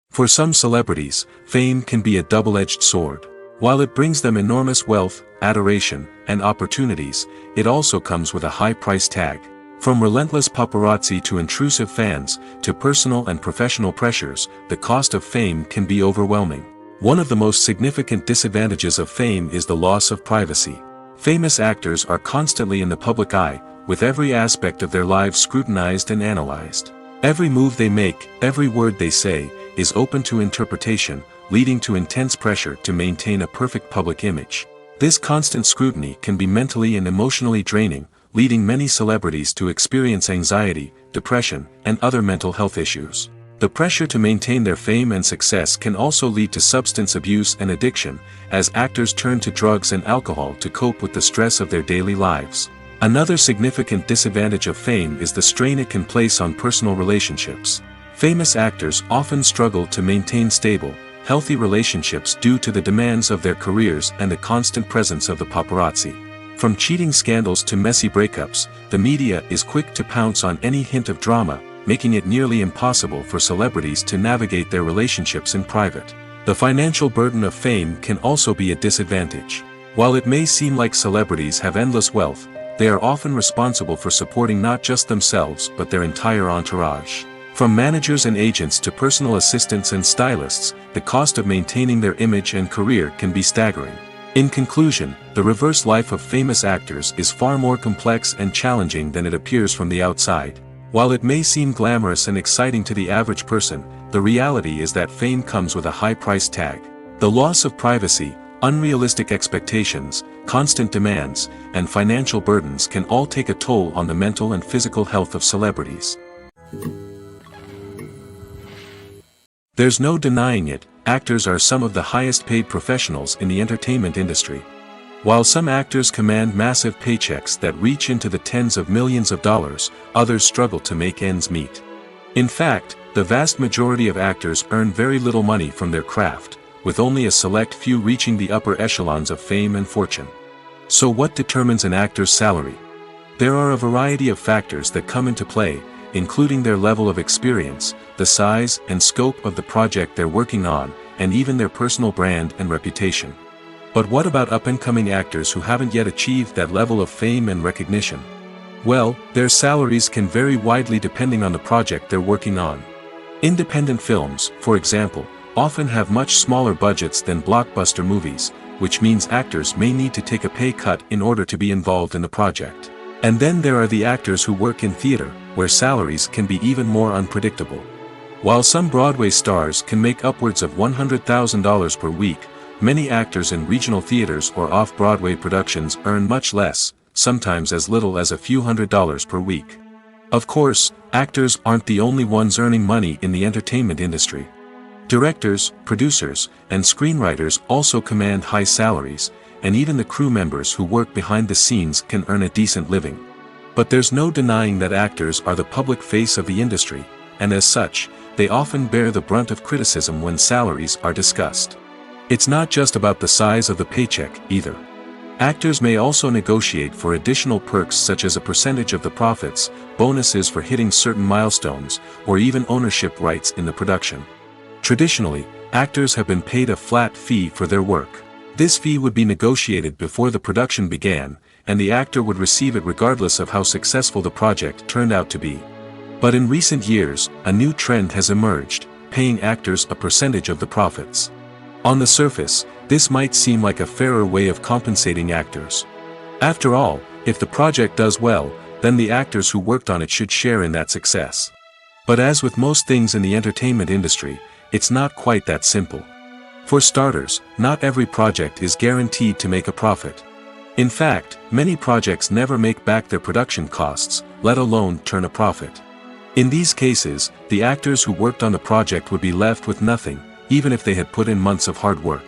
For some celebrities, fame can be a double-edged sword. While it brings them enormous wealth, adoration, and opportunities, it also comes with a high price tag. From relentless paparazzi to intrusive fans, to personal and professional pressures, the cost of fame can be overwhelming. One of the most significant disadvantages of fame is the loss of privacy. Famous actors are constantly in the public eye, with every aspect of their lives scrutinized and analyzed. Every move they make, every word they say, is open to interpretation, leading to intense pressure to maintain a perfect public image. This constant scrutiny can be mentally and emotionally draining, leading many celebrities to experience anxiety, depression, and other mental health issues. The pressure to maintain their fame and success can also lead to substance abuse and addiction, as actors turn to drugs and alcohol to cope with the stress of their daily lives. Another significant disadvantage of fame is the strain it can place on personal relationships. Famous actors often struggle to maintain stable, healthy relationships due to the demands of their careers and the constant presence of the paparazzi. From cheating scandals to messy breakups, the media is quick to pounce on any hint of drama, making it nearly impossible for celebrities to navigate their relationships in private. The financial burden of fame can also be a disadvantage. While it may seem like celebrities have endless wealth, they are often responsible for supporting not just themselves but their entire entourage. From managers and agents to personal assistants and stylists, the cost of maintaining their image and career can be staggering. In conclusion, the reverse life of famous actors is far more complex and challenging than it appears from the outside. While it may seem glamorous and exciting to the average person, the reality is that fame comes with a high price tag. The loss of privacy, unrealistic expectations, constant demands, and financial burdens can all take a toll on the mental and physical health of celebrities. There's no denying it, actors are some of the highest paid professionals in the entertainment industry. While some actors command massive paychecks that reach into the tens of millions of dollars, others struggle to make ends meet. In fact, the vast majority of actors earn very little money from their craft, with only a select few reaching the upper echelons of fame and fortune. So what determines an actor's salary? There are a variety of factors that come into play, including their level of experience, the size and scope of the project they're working on, and even their personal brand and reputation. But what about up-and-coming actors who haven't yet achieved that level of fame and recognition? Well, their salaries can vary widely depending on the project they're working on. Independent films, for example, often have much smaller budgets than blockbuster movies, which means actors may need to take a pay cut in order to be involved in the project. And then there are the actors who work in theater, where salaries can be even more unpredictable. While some Broadway stars can make upwards of $100,000 per week, many actors in regional theaters or off-Broadway productions earn much less, sometimes as little as a few $100s per week. Of course, actors aren't the only ones earning money in the entertainment industry. Directors, producers, and screenwriters also command high salaries, and even the crew members who work behind the scenes can earn a decent living. But there's no denying that actors are the public face of the industry, and as such, they often bear the brunt of criticism when salaries are discussed. It's not just about the size of the paycheck, either. Actors may also negotiate for additional perks such as a percentage of the profits, bonuses for hitting certain milestones, or even ownership rights in the production. Traditionally, actors have been paid a flat fee for their work. This fee would be negotiated before the production began, and the actor would receive it regardless of how successful the project turned out to be. But in recent years, a new trend has emerged, paying actors a percentage of the profits. On the surface, this might seem like a fairer way of compensating actors. After all, if the project does well, then the actors who worked on it should share in that success. But as with most things in the entertainment industry, it's not quite that simple. For starters, not every project is guaranteed to make a profit. In fact, many projects never make back their production costs, let alone turn a profit. In these cases, the actors who worked on the project would be left with nothing, even if they had put in months of hard work.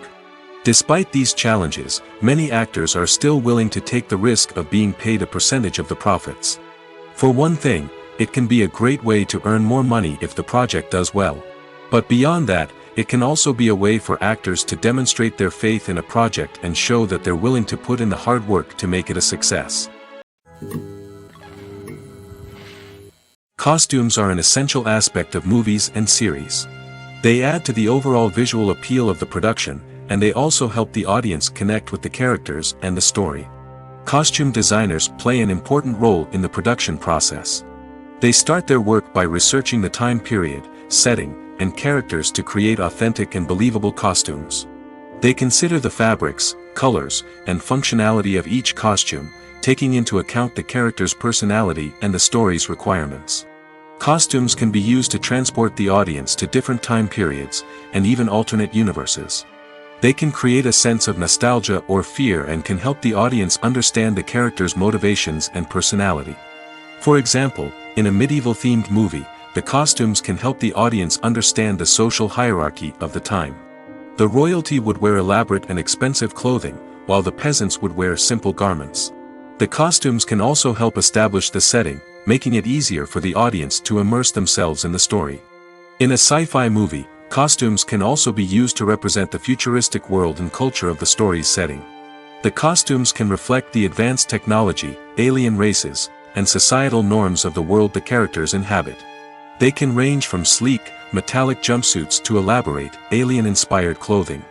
Despite these challenges, many actors are still willing to take the risk of being paid a percentage of the profits. For one thing, it can be a great way to earn more money if the project does well. But beyond that, it can also be a way for actors to demonstrate their faith in a project and show that they're willing to put in the hard work to make it a success. Costumes are an essential aspect of movies and series. They add to the overall visual appeal of the production, and they also help the audience connect with the characters and the story. Costume designers play an important role in the production process. They start their work by researching the time period, setting, and characters to create authentic and believable costumes. They consider the fabrics, colors, and functionality of each costume, taking into account the character's personality and the story's requirements. Costumes can be used to transport the audience to different time periods, and even alternate universes. They can create a sense of nostalgia or fear and can help the audience understand the character's motivations and personality. For example, in a medieval-themed movie, the costumes can help the audience understand the social hierarchy of the time. The royalty would wear elaborate and expensive clothing, while the peasants would wear simple garments. The costumes can also help establish the setting, making it easier for the audience to immerse themselves in the story. In a sci-fi movie, costumes can also be used to represent the futuristic world and culture of the story's setting. The costumes can reflect the advanced technology, alien races, and societal norms of the world the characters inhabit. They can range from sleek, metallic jumpsuits to elaborate, alien-inspired clothing.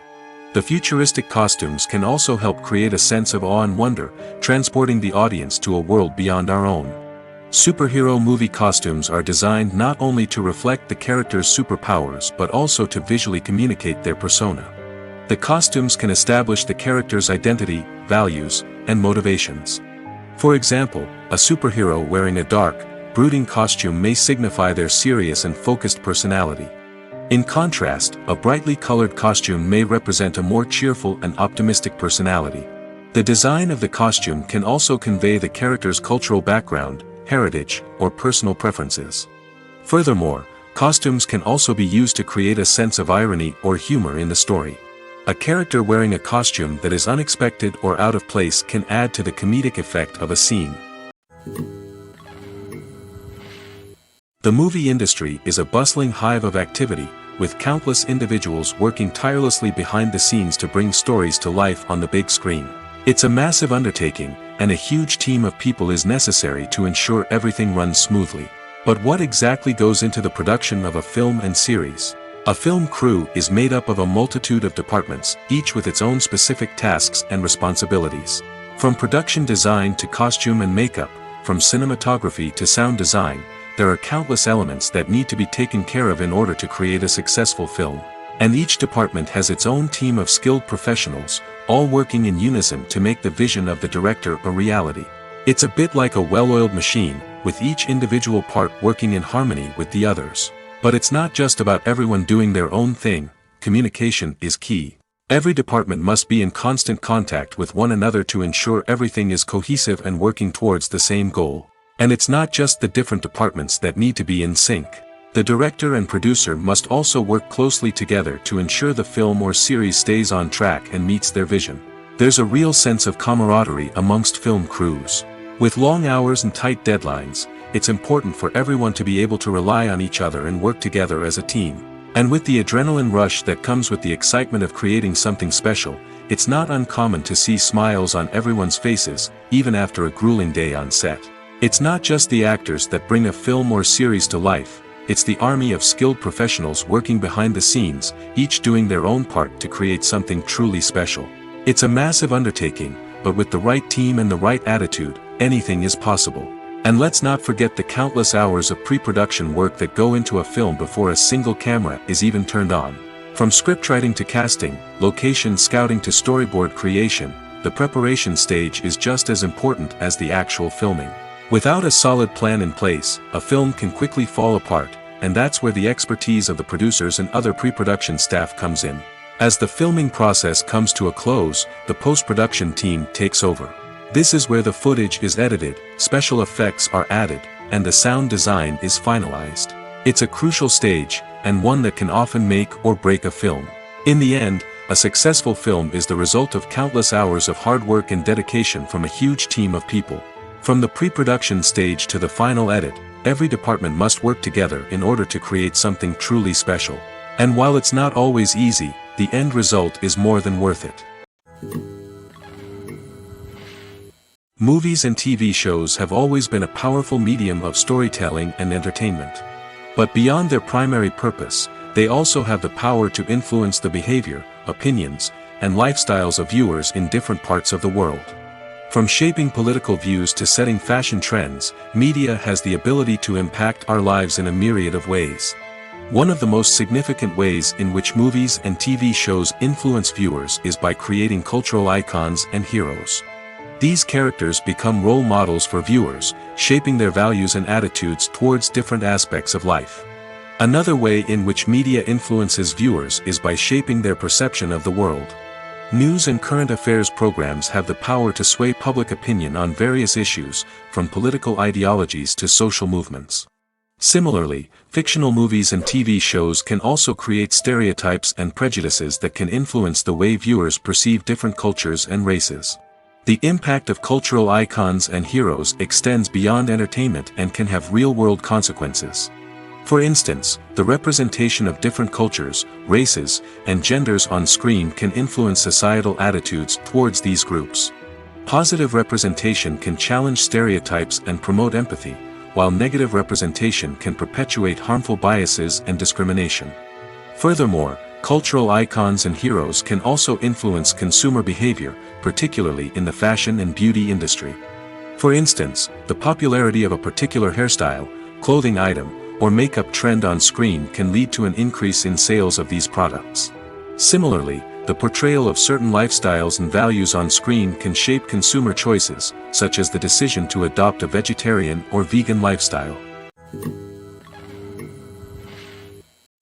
The futuristic costumes can also help create a sense of awe and wonder, transporting the audience to a world beyond our own. Superhero movie costumes are designed not only to reflect the character's superpowers but also to visually communicate their persona. The costumes can establish the character's identity, values, and motivations. For example, a superhero wearing a dark, brooding costume may signify their serious and focused personality. In contrast, a brightly colored costume may represent a more cheerful and optimistic personality. The design of the costume can also convey the character's cultural background, heritage, or personal preferences. Furthermore, costumes can also be used to create a sense of irony or humor in the story. A character wearing a costume that is unexpected or out of place can add to the comedic effect of a scene. The movie industry is a bustling hive of activity, with countless individuals working tirelessly behind the scenes to bring stories to life on the big screen. It's a massive undertaking, and a huge team of people is necessary to ensure everything runs smoothly. But what exactly goes into the production of a film and series? A film crew is made up of a multitude of departments, each with its own specific tasks and responsibilities. From production design to costume and makeup, from cinematography to sound design, there are countless elements that need to be taken care of in order to create a successful film. And each department has its own team of skilled professionals, all working in unison to make the vision of the director a reality. It's a bit like a well-oiled machine, with each individual part working in harmony with the others. But it's not just about everyone doing their own thing. Communication is key. Every department must be in constant contact with one another to ensure everything is cohesive and working towards the same goal. And it's not just the different departments that need to be in sync. The director and producer must also work closely together to ensure the film or series stays on track and meets their vision. There's a real sense of camaraderie amongst film crews. With long hours and tight deadlines, it's important for everyone to be able to rely on each other and work together as a team. And with the adrenaline rush that comes with the excitement of creating something special, it's not uncommon to see smiles on everyone's faces, even after a grueling day on set. It's not just the actors that bring a film or series to life, it's the army of skilled professionals working behind the scenes, each doing their own part to create something truly special. It's a massive undertaking, but with the right team and the right attitude, anything is possible. And let's not forget the countless hours of pre-production work that go into a film before a single camera is even turned on. From scriptwriting to casting, location scouting to storyboard creation, the preparation stage is just as important as the actual filming. Without a solid plan in place, a film can quickly fall apart, and that's where the expertise of the producers and other pre-production staff comes in. As the filming process comes to a close, the post-production team takes over. This is where the footage is edited, special effects are added, and the sound design is finalized. It's a crucial stage, and one that can often make or break a film. In the end, a successful film is the result of countless hours of hard work and dedication from a huge team of people. From the pre-production stage to the final edit, every department must work together in order to create something truly special. And while it's not always easy, the end result is more than worth it. Movies and TV shows have always been a powerful medium of storytelling and entertainment. But beyond their primary purpose, they also have the power to influence the behavior, opinions, and lifestyles of viewers in different parts of the world. From shaping political views to setting fashion trends, media has the ability to impact our lives in a myriad of ways. One of the most significant ways in which movies and TV shows influence viewers is by creating cultural icons and heroes. These characters become role models for viewers, shaping their values and attitudes towards different aspects of life. Another way in which media influences viewers is by shaping their perception of the world. News and current affairs programs have the power to sway public opinion on various issues, from political ideologies to social movements. Similarly, fictional movies and TV shows can also create stereotypes and prejudices that can influence the way viewers perceive different cultures and races. The impact of cultural icons and heroes extends beyond entertainment and can have real-world consequences. For instance, the representation of different cultures, races, and genders on screen can influence societal attitudes towards these groups. Positive representation can challenge stereotypes and promote empathy, while negative representation can perpetuate harmful biases and discrimination. Furthermore, cultural icons and heroes can also influence consumer behavior, particularly in the fashion and beauty industry. For instance, the popularity of a particular hairstyle, clothing item, or makeup trend on screen can lead to an increase in sales of these products. Similarly, the portrayal of certain lifestyles and values on screen can shape consumer choices, such as the decision to adopt a vegetarian or vegan lifestyle.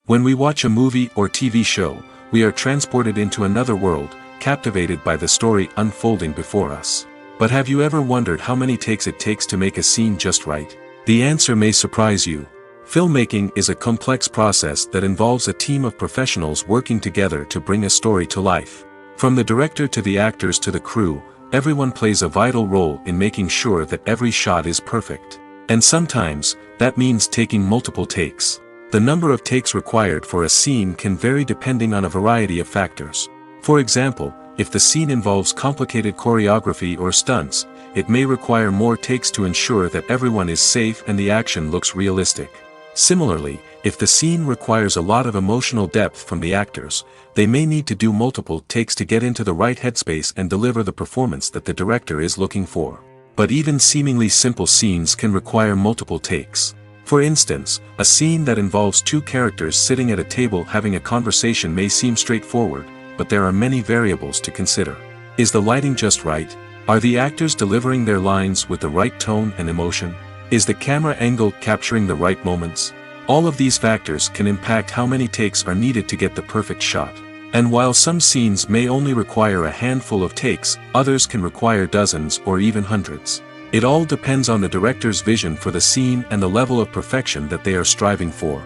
When we watch a movie or TV show, we are transported into another world, captivated by the story unfolding before us. But have you ever wondered how many takes it takes to make a scene just right? The answer may surprise you. Filmmaking is a complex process that involves a team of professionals working together to bring a story to life. From the director to the actors to the crew, everyone plays a vital role in making sure that every shot is perfect. And sometimes, that means taking multiple takes. The number of takes required for a scene can vary depending on a variety of factors. For example, if the scene involves complicated choreography or stunts, it may require more takes to ensure that everyone is safe and the action looks realistic. Similarly, if the scene requires a lot of emotional depth from the actors, they may need to do multiple takes to get into the right headspace and deliver the performance that the director is looking for. But even seemingly simple scenes can require multiple takes. For instance, a scene that involves two characters sitting at a table having a conversation may seem straightforward, but there are many variables to consider. Is the lighting just right? Are the actors delivering their lines with the right tone and emotion? Is the camera angle capturing the right moments? All of these factors can impact how many takes are needed to get the perfect shot. And while some scenes may only require a handful of takes, others can require dozens or even hundreds. It all depends on the director's vision for the scene and the level of perfection that they are striving for.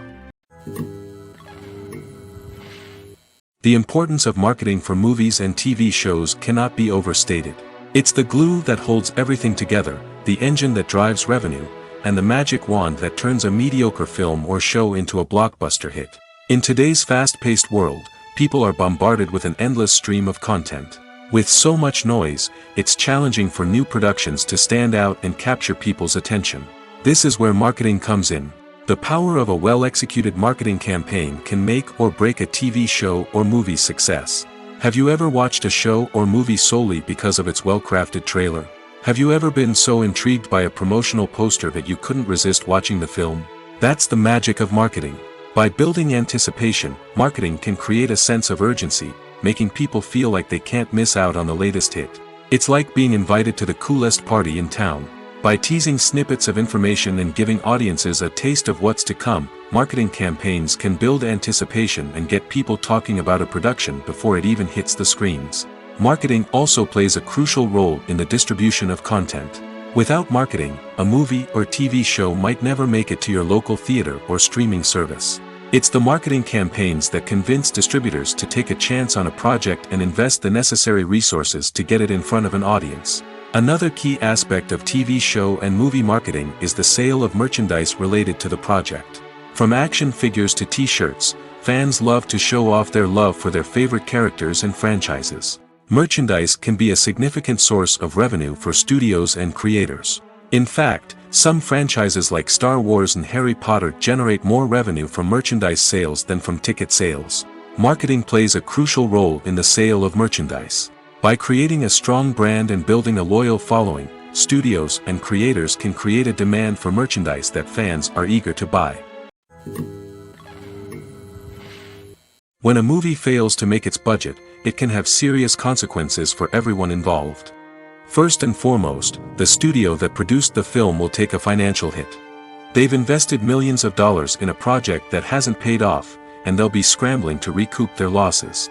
The importance of marketing for movies and TV shows cannot be overstated. It's the glue that holds everything together, the engine that drives revenue, and the magic wand that turns a mediocre film or show into a blockbuster hit. In today's fast-paced world, people are bombarded with an endless stream of content. With so much noise, it's challenging for new productions to stand out and capture people's attention. This is where marketing comes in. The power of a well-executed marketing campaign can make or break a TV show or movie's success. Have you ever watched a show or movie solely because of its well-crafted trailer? Have you ever been so intrigued by a promotional poster that you couldn't resist watching the film? That's the magic of marketing. By building anticipation, marketing can create a sense of urgency, making people feel like they can't miss out on the latest hit. It's like being invited to the coolest party in town. By teasing snippets of information and giving audiences a taste of what's to come, marketing campaigns can build anticipation and get people talking about a production before it even hits the screens. Marketing also plays a crucial role in the distribution of content. Without marketing, a movie or TV show might never make it to your local theater or streaming service. It's the marketing campaigns that convince distributors to take a chance on a project and invest the necessary resources to get it in front of an audience. Another key aspect of TV show and movie marketing is the sale of merchandise related to the project. From action figures to t-shirts, fans love to show off their love for their favorite characters and franchises. Merchandise can be a significant source of revenue for studios and creators. In fact, some franchises like Star Wars and Harry Potter generate more revenue from merchandise sales than from ticket sales. Marketing plays a crucial role in the sale of merchandise. By creating a strong brand and building a loyal following, studios and creators can create a demand for merchandise that fans are eager to buy. When a movie fails to make its budget, it can have serious consequences for everyone involved. First and foremost, the studio that produced the film will take a financial hit. They've invested millions of dollars in a project that hasn't paid off, and they'll be scrambling to recoup their losses.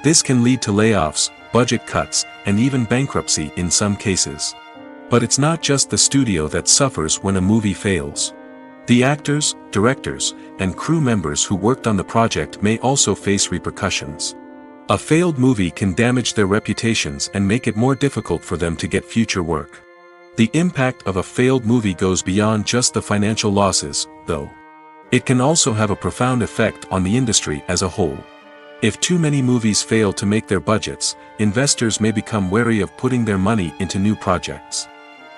This can lead to layoffs, budget cuts, and even bankruptcy in some cases. But it's not just the studio that suffers when a movie fails. The actors, directors, and crew members who worked on the project may also face repercussions. A failed movie can damage their reputations and make it more difficult for them to get future work. The impact of a failed movie goes beyond just the financial losses, though. It can also have a profound effect on the industry as a whole. If too many movies fail to make their budgets, investors may become wary of putting their money into new projects.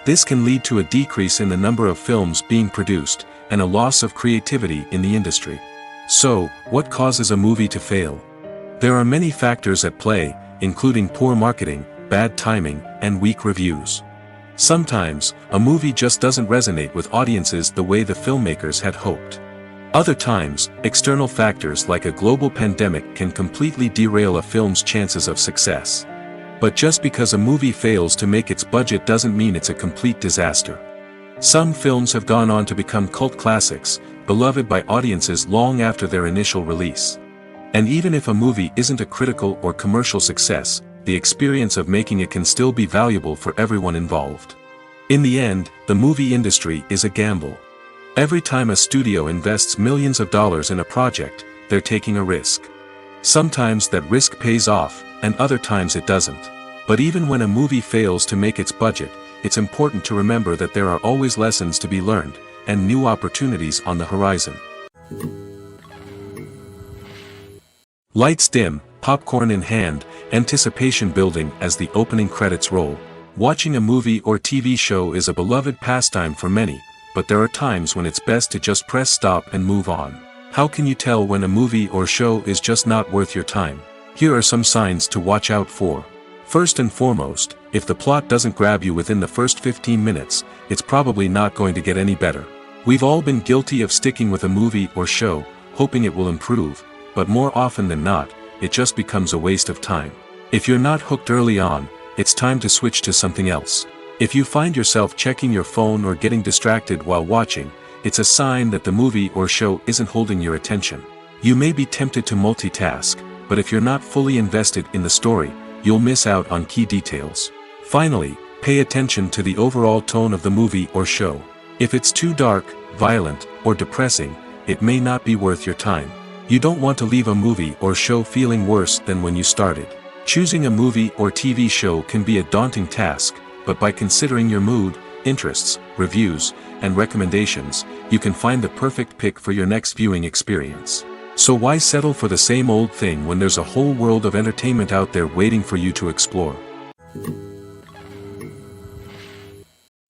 This can lead to a decrease in the number of films being produced, and a loss of creativity in the industry. So, what causes a movie to fail? There are many factors at play, including poor marketing, bad timing, and weak reviews. Sometimes, a movie just doesn't resonate with audiences the way the filmmakers had hoped. Other times, external factors like a global pandemic can completely derail a film's chances of success. But just because a movie fails to make its budget doesn't mean it's a complete disaster. Some films have gone on to become cult classics, beloved by audiences long after their initial release. And even if a movie isn't a critical or commercial success, the experience of making it can still be valuable for everyone involved. In the end, the movie industry is a gamble. Every time a studio invests millions of dollars in a project, they're taking a risk. Sometimes that risk pays off, and other times it doesn't. But even when a movie fails to make its budget, it's important to remember that there are always lessons to be learned, and new opportunities on the horizon. Lights dim, popcorn in hand, anticipation building as the opening credits roll. Watching a movie or TV show is a beloved pastime for many, but there are times when it's best to just press stop and move on. How can you tell when a movie or show is just not worth your time? Here are some signs to watch out for. First and foremost, if the plot doesn't grab you within the first 15 minutes, it's probably not going to get any better. We've all been guilty of sticking with a movie or show, hoping it will improve, but more often than not, it just becomes a waste of time. If you're not hooked early on, it's time to switch to something else. If you find yourself checking your phone or getting distracted while watching, it's a sign that the movie or show isn't holding your attention. You may be tempted to multitask, but if you're not fully invested in the story, you'll miss out on key details. Finally, pay attention to the overall tone of the movie or show. If it's too dark, violent, or depressing, it may not be worth your time. You don't want to leave a movie or show feeling worse than when you started. Choosing a movie or TV show can be a daunting task, but by considering your mood, interests, reviews, and recommendations, you can find the perfect pick for your next viewing experience. So why settle for the same old thing when there's a whole world of entertainment out there waiting for you to explore?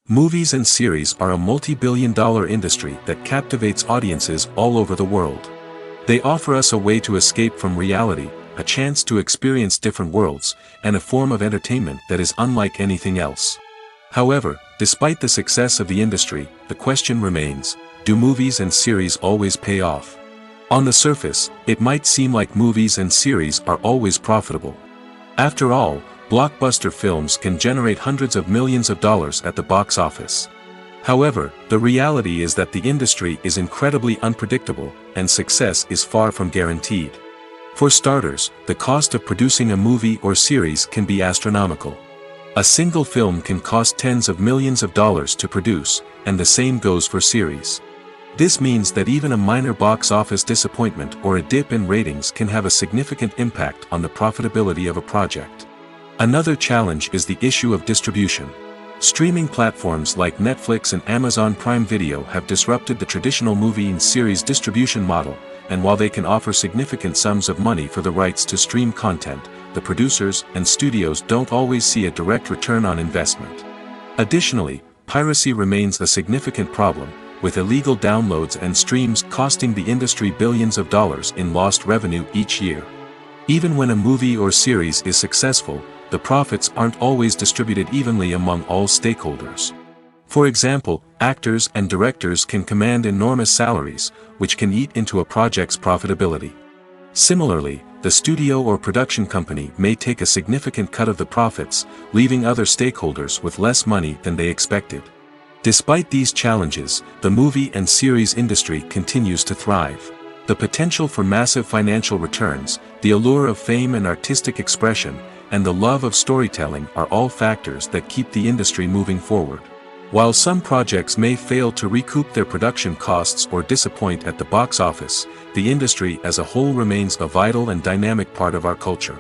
Movies and series are a multi-billion-dollar industry that captivates audiences all over the world. They offer us a way to escape from reality, a chance to experience different worlds, and a form of entertainment that is unlike anything else. However, despite the success of the industry, the question remains, do movies and series always pay off? On the surface, it might seem like movies and series are always profitable. After all, blockbuster films can generate hundreds of millions of dollars at the box office. However, the reality is that the industry is incredibly unpredictable, and success is far from guaranteed. For starters, the cost of producing a movie or series can be astronomical. A single film can cost tens of millions of dollars to produce, and the same goes for series. This means that even a minor box office disappointment or a dip in ratings can have a significant impact on the profitability of a project. Another challenge is the issue of distribution. Streaming platforms like Netflix and Amazon Prime Video have disrupted the traditional movie and series distribution model, and while they can offer significant sums of money for the rights to stream content, the producers and studios don't always see a direct return on investment. Additionally, piracy remains a significant problem, with illegal downloads and streams costing the industry billions of dollars in lost revenue each year. Even when a movie or series is successful, the profits aren't always distributed evenly among all stakeholders. For example, actors and directors can command enormous salaries, which can eat into a project's profitability. Similarly, the studio or production company may take a significant cut of the profits, leaving other stakeholders with less money than they expected. Despite these challenges, the movie and series industry continues to thrive. The potential for massive financial returns, the allure of fame and artistic expression, and the love of storytelling are all factors that keep the industry moving forward. While some projects may fail to recoup their production costs or disappoint at the box office, the industry as a whole remains a vital and dynamic part of our culture.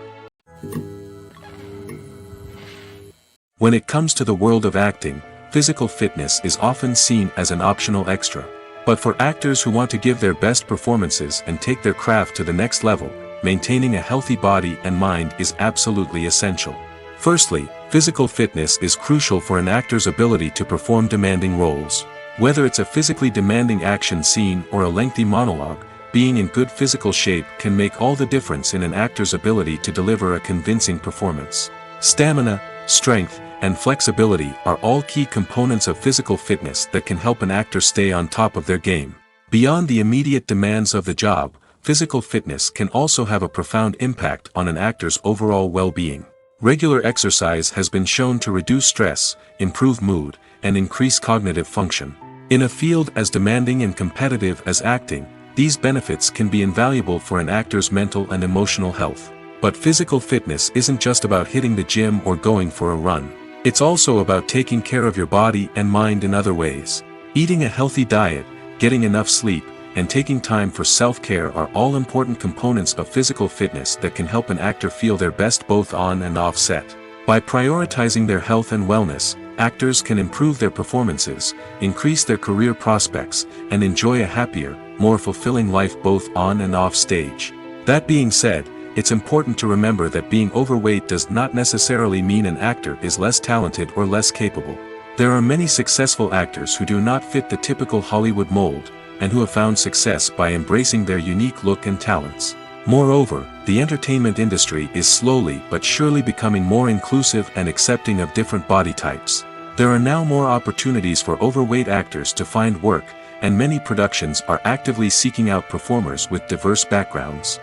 When it comes to the world of acting, physical fitness is often seen as an optional extra. But for actors who want to give their best performances and take their craft to the next level, maintaining a healthy body and mind is absolutely essential. Firstly, physical fitness is crucial for an actor's ability to perform demanding roles. Whether it's a physically demanding action scene or a lengthy monologue, being in good physical shape can make all the difference in an actor's ability to deliver a convincing performance. Stamina, strength, and flexibility are all key components of physical fitness that can help an actor stay on top of their game. Beyond the immediate demands of the job, physical fitness can also have a profound impact on an actor's overall well-being. Regular exercise has been shown to reduce stress, improve mood, and increase cognitive function. In a field as demanding and competitive as acting, these benefits can be invaluable for an actor's mental and emotional health. But physical fitness isn't just about hitting the gym or going for a run. It's also about taking care of your body and mind in other ways. Eating a healthy diet, getting enough sleep, and taking time for self-care are all important components of physical fitness that can help an actor feel their best both on and off set. By prioritizing their health and wellness, actors can improve their performances, increase their career prospects, and enjoy a happier, more fulfilling life both on and off stage. That being said, it's important to remember that being overweight does not necessarily mean an actor is less talented or less capable. There are many successful actors who do not fit the typical Hollywood mold, and who have found success by embracing their unique look and talents. Moreover, the entertainment industry is slowly but surely becoming more inclusive and accepting of different body types. There are now more opportunities for overweight actors to find work, and many productions are actively seeking out performers with diverse backgrounds.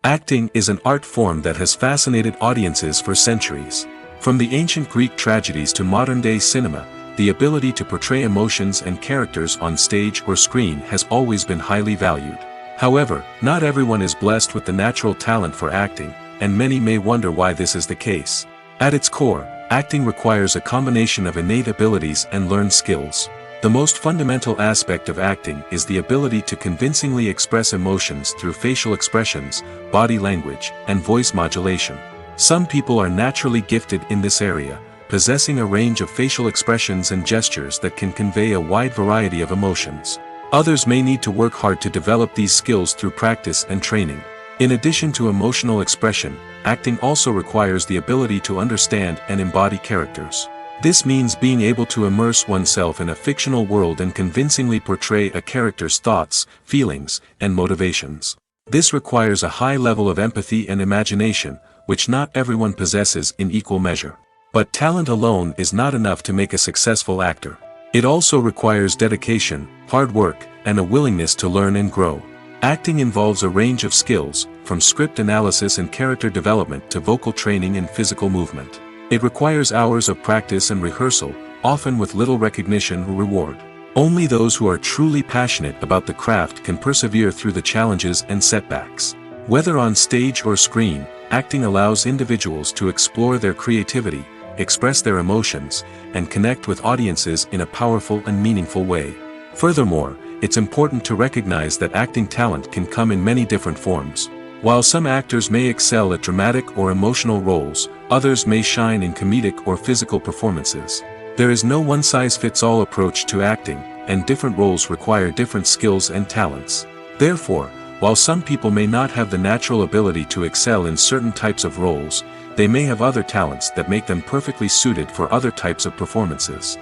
Acting is an art form that has fascinated audiences for centuries. From the ancient Greek tragedies to modern-day cinema, the ability to portray emotions and characters on stage or screen has always been highly valued. However, not everyone is blessed with the natural talent for acting, and many may wonder why this is the case. At its core, acting requires a combination of innate abilities and learned skills. The most fundamental aspect of acting is the ability to convincingly express emotions through facial expressions, body language, and voice modulation. Some people are naturally gifted in this area, possessing a range of facial expressions and gestures that can convey a wide variety of emotions. Others may need to work hard to develop these skills through practice and training. In addition to emotional expression, acting also requires the ability to understand and embody characters. This means being able to immerse oneself in a fictional world and convincingly portray a character's thoughts, feelings, and motivations. This requires a high level of empathy and imagination, which not everyone possesses in equal measure. But talent alone is not enough to make a successful actor. It also requires dedication, hard work, and a willingness to learn and grow. Acting involves a range of skills, from script analysis and character development to vocal training and physical movement. It requires hours of practice and rehearsal, often with little recognition or reward. Only those who are truly passionate about the craft can persevere through the challenges and setbacks. Whether on stage or screen, acting allows individuals to explore their creativity, express their emotions, and connect with audiences in a powerful and meaningful way. Furthermore, it's important to recognize that acting talent can come in many different forms. While some actors may excel at dramatic or emotional roles, others may shine in comedic or physical performances. There is no one-size-fits-all approach to acting, and different roles require different skills and talents. Therefore, while some people may not have the natural ability to excel in certain types of roles, they may have other talents that make them perfectly suited for other types of performances.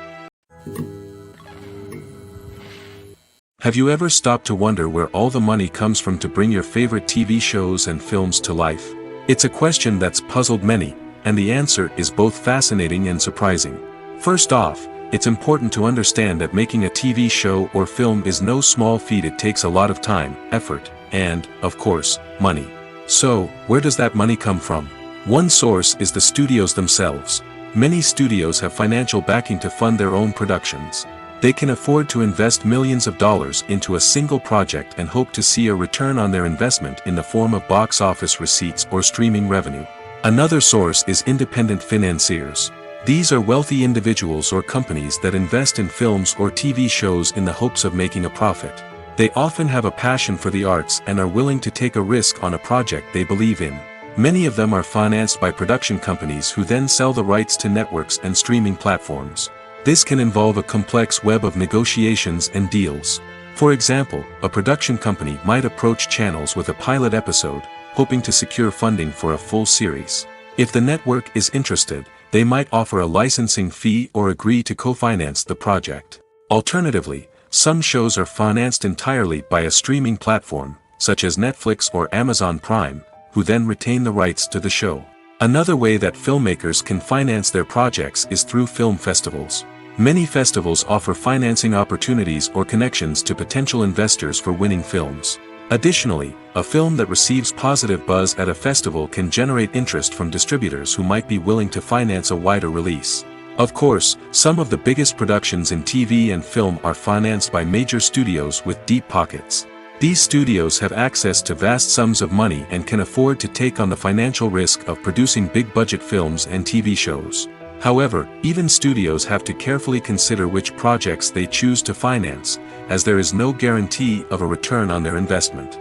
Have you ever stopped to wonder where all the money comes from to bring your favorite TV shows and films to life? It's a question that's puzzled many, and the answer is both fascinating and surprising. First off, it's important to understand that making a TV show or film is no small feat. It takes a lot of time, effort, and, of course, money. So, where does that money come from? One source is the studios themselves. Many studios have financial backing to fund their own productions. They can afford to invest millions of dollars into a single project and hope to see a return on their investment in the form of box office receipts or streaming revenue. Another source is independent financiers. These are wealthy individuals or companies that invest in films or TV shows in the hopes of making a profit. They often have a passion for the arts and are willing to take a risk on a project they believe in. Many of them are financed by production companies who then sell the rights to networks and streaming platforms. This can involve a complex web of negotiations and deals. For example, a production company might approach channels with a pilot episode, hoping to secure funding for a full series. If the network is interested, they might offer a licensing fee or agree to co-finance the project. Alternatively, some shows are financed entirely by a streaming platform, such as Netflix or Amazon Prime, who then retain the rights to the show. Another way that filmmakers can finance their projects is through film festivals. Many festivals offer financing opportunities or connections to potential investors for winning films. Additionally, a film that receives positive buzz at a festival can generate interest from distributors who might be willing to finance a wider release. Of course, some of the biggest productions in TV and film are financed by major studios with deep pockets. These studios have access to vast sums of money and can afford to take on the financial risk of producing big-budget films and TV shows. However, even studios have to carefully consider which projects they choose to finance, as there is no guarantee of a return on their investment.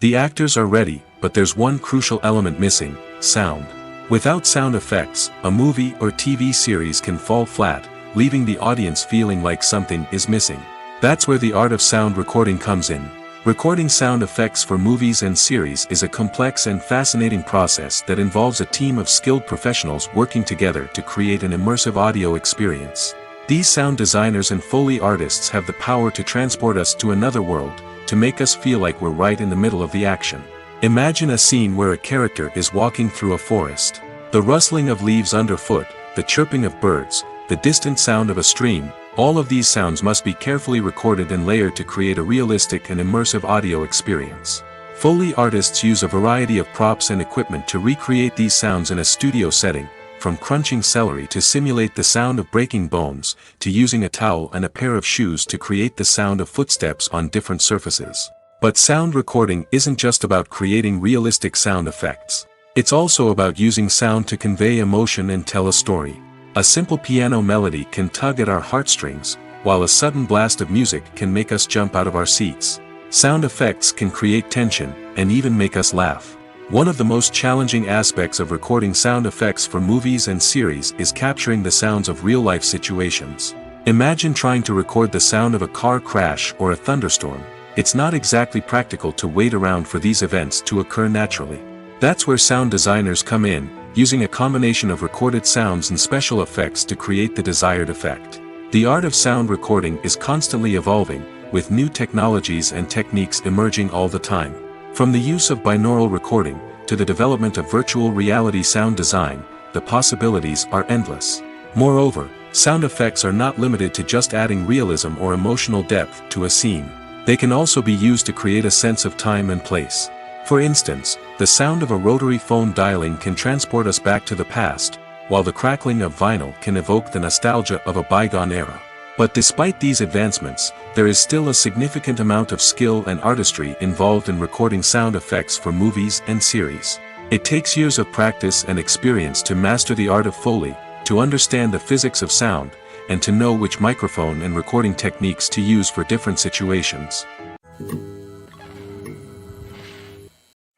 The actors are ready, but there's one crucial element missing: sound. Without sound effects, a movie or TV series can fall flat, leaving the audience feeling like something is missing. That's where the art of sound recording comes in. Recording sound effects for movies and series is a complex and fascinating process that involves a team of skilled professionals working together to create an immersive audio experience. These sound designers and Foley artists have the power to transport us to another world, to make us feel like we're right in the middle of the action. Imagine a scene where a character is walking through a forest. The rustling of leaves underfoot, the chirping of birds, the distant sound of a stream, all of these sounds must be carefully recorded and layered to create a realistic and immersive audio experience. Foley artists use a variety of props and equipment to recreate these sounds in a studio setting, from crunching celery to simulate the sound of breaking bones, to using a towel and a pair of shoes to create the sound of footsteps on different surfaces. But sound recording isn't just about creating realistic sound effects. It's also about using sound to convey emotion and tell a story. A simple piano melody can tug at our heartstrings, while a sudden blast of music can make us jump out of our seats. Sound effects can create tension, and even make us laugh. One of the most challenging aspects of recording sound effects for movies and series is capturing the sounds of real-life situations. Imagine trying to record the sound of a car crash or a thunderstorm. It's not exactly practical to wait around for these events to occur naturally. That's where sound designers come in, using a combination of recorded sounds and special effects to create the desired effect. The art of sound recording is constantly evolving, with new technologies and techniques emerging all the time. From the use of binaural recording, to the development of virtual reality sound design, the possibilities are endless. Moreover, sound effects are not limited to just adding realism or emotional depth to a scene. They can also be used to create a sense of time and place. For instance, the sound of a rotary phone dialing can transport us back to the past, while the crackling of vinyl can evoke the nostalgia of a bygone era. But despite these advancements, there is still a significant amount of skill and artistry involved in recording sound effects for movies and series. It takes years of practice and experience to master the art of Foley, to understand the physics of sound, and to know which microphone and recording techniques to use for different situations.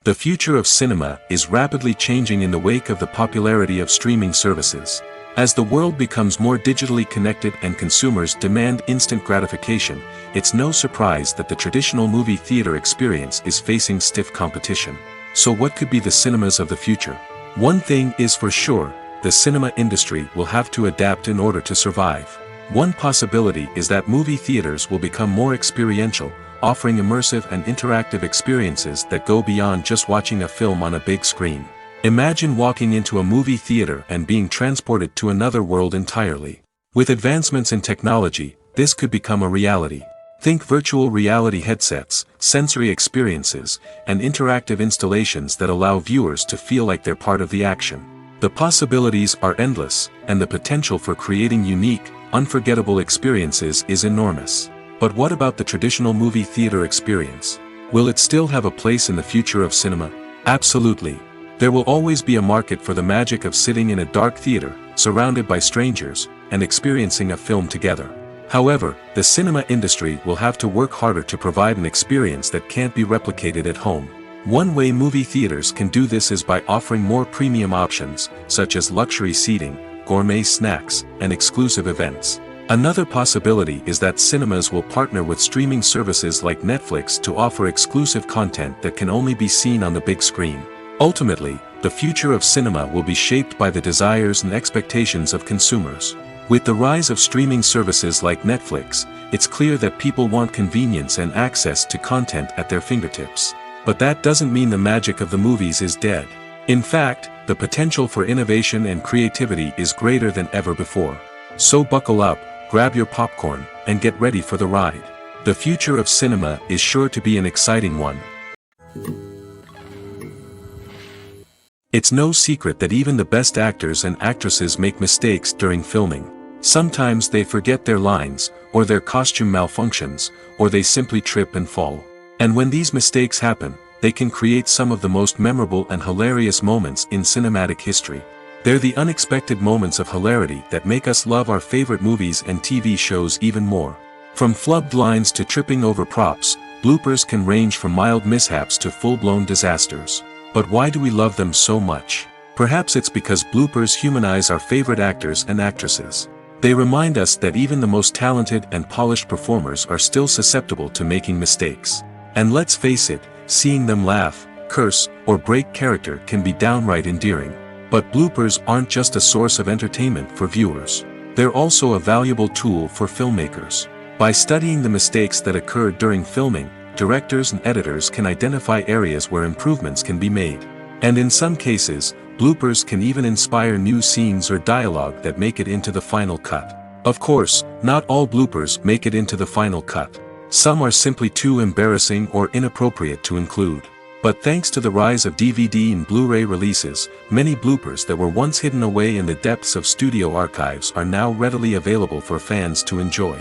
The future of cinema is rapidly changing in the wake of the popularity of streaming services. As the world becomes more digitally connected and consumers demand instant gratification, it's no surprise that the traditional movie theater experience is facing stiff competition. So what could be the cinemas of the future? One thing is for sure, the cinema industry will have to adapt in order to survive. One possibility is that movie theaters will become more experiential, offering immersive and interactive experiences that go beyond just watching a film on a big screen. Imagine walking into a movie theater and being transported to another world entirely. With advancements in technology, this could become a reality. Think virtual reality headsets, sensory experiences, and interactive installations that allow viewers to feel like they're part of the action. The possibilities are endless, and the potential for creating unique, unforgettable experiences is enormous. But what about the traditional movie theater experience? Will it still have a place in the future of cinema? Absolutely. There will always be a market for the magic of sitting in a dark theater, surrounded by strangers, and experiencing a film together. However, the cinema industry will have to work harder to provide an experience that can't be replicated at home. One way movie theaters can do this is by offering more premium options, such as luxury seating, gourmet snacks, and exclusive events. Another possibility is that cinemas will partner with streaming services like Netflix to offer exclusive content that can only be seen on the big screen. Ultimately, the future of cinema will be shaped by the desires and expectations of consumers. With the rise of streaming services like Netflix, it's clear that people want convenience and access to content at their fingertips. But that doesn't mean the magic of the movies is dead. In fact, the potential for innovation and creativity is greater than ever before. So buckle up, grab your popcorn, and get ready for the ride. The future of cinema is sure to be an exciting one. It's no secret that even the best actors and actresses make mistakes during filming. Sometimes they forget their lines, or their costume malfunctions, or they simply trip and fall. And when these mistakes happen, they can create some of the most memorable and hilarious moments in cinematic history. They're the unexpected moments of hilarity that make us love our favorite movies and TV shows even more. From flubbed lines to tripping over props, bloopers can range from mild mishaps to full-blown disasters. But why do we love them so much? Perhaps it's because bloopers humanize our favorite actors and actresses. They remind us that even the most talented and polished performers are still susceptible to making mistakes. And let's face it, seeing them laugh, curse, or break character can be downright endearing. But bloopers aren't just a source of entertainment for viewers. They're also a valuable tool for filmmakers. By studying the mistakes that occurred during filming, directors and editors can identify areas where improvements can be made. And in some cases, bloopers can even inspire new scenes or dialogue that make it into the final cut. Of course, not all bloopers make it into the final cut. Some are simply too embarrassing or inappropriate to include. But thanks to the rise of DVD and Blu-ray releases, many bloopers that were once hidden away in the depths of studio archives are now readily available for fans to enjoy.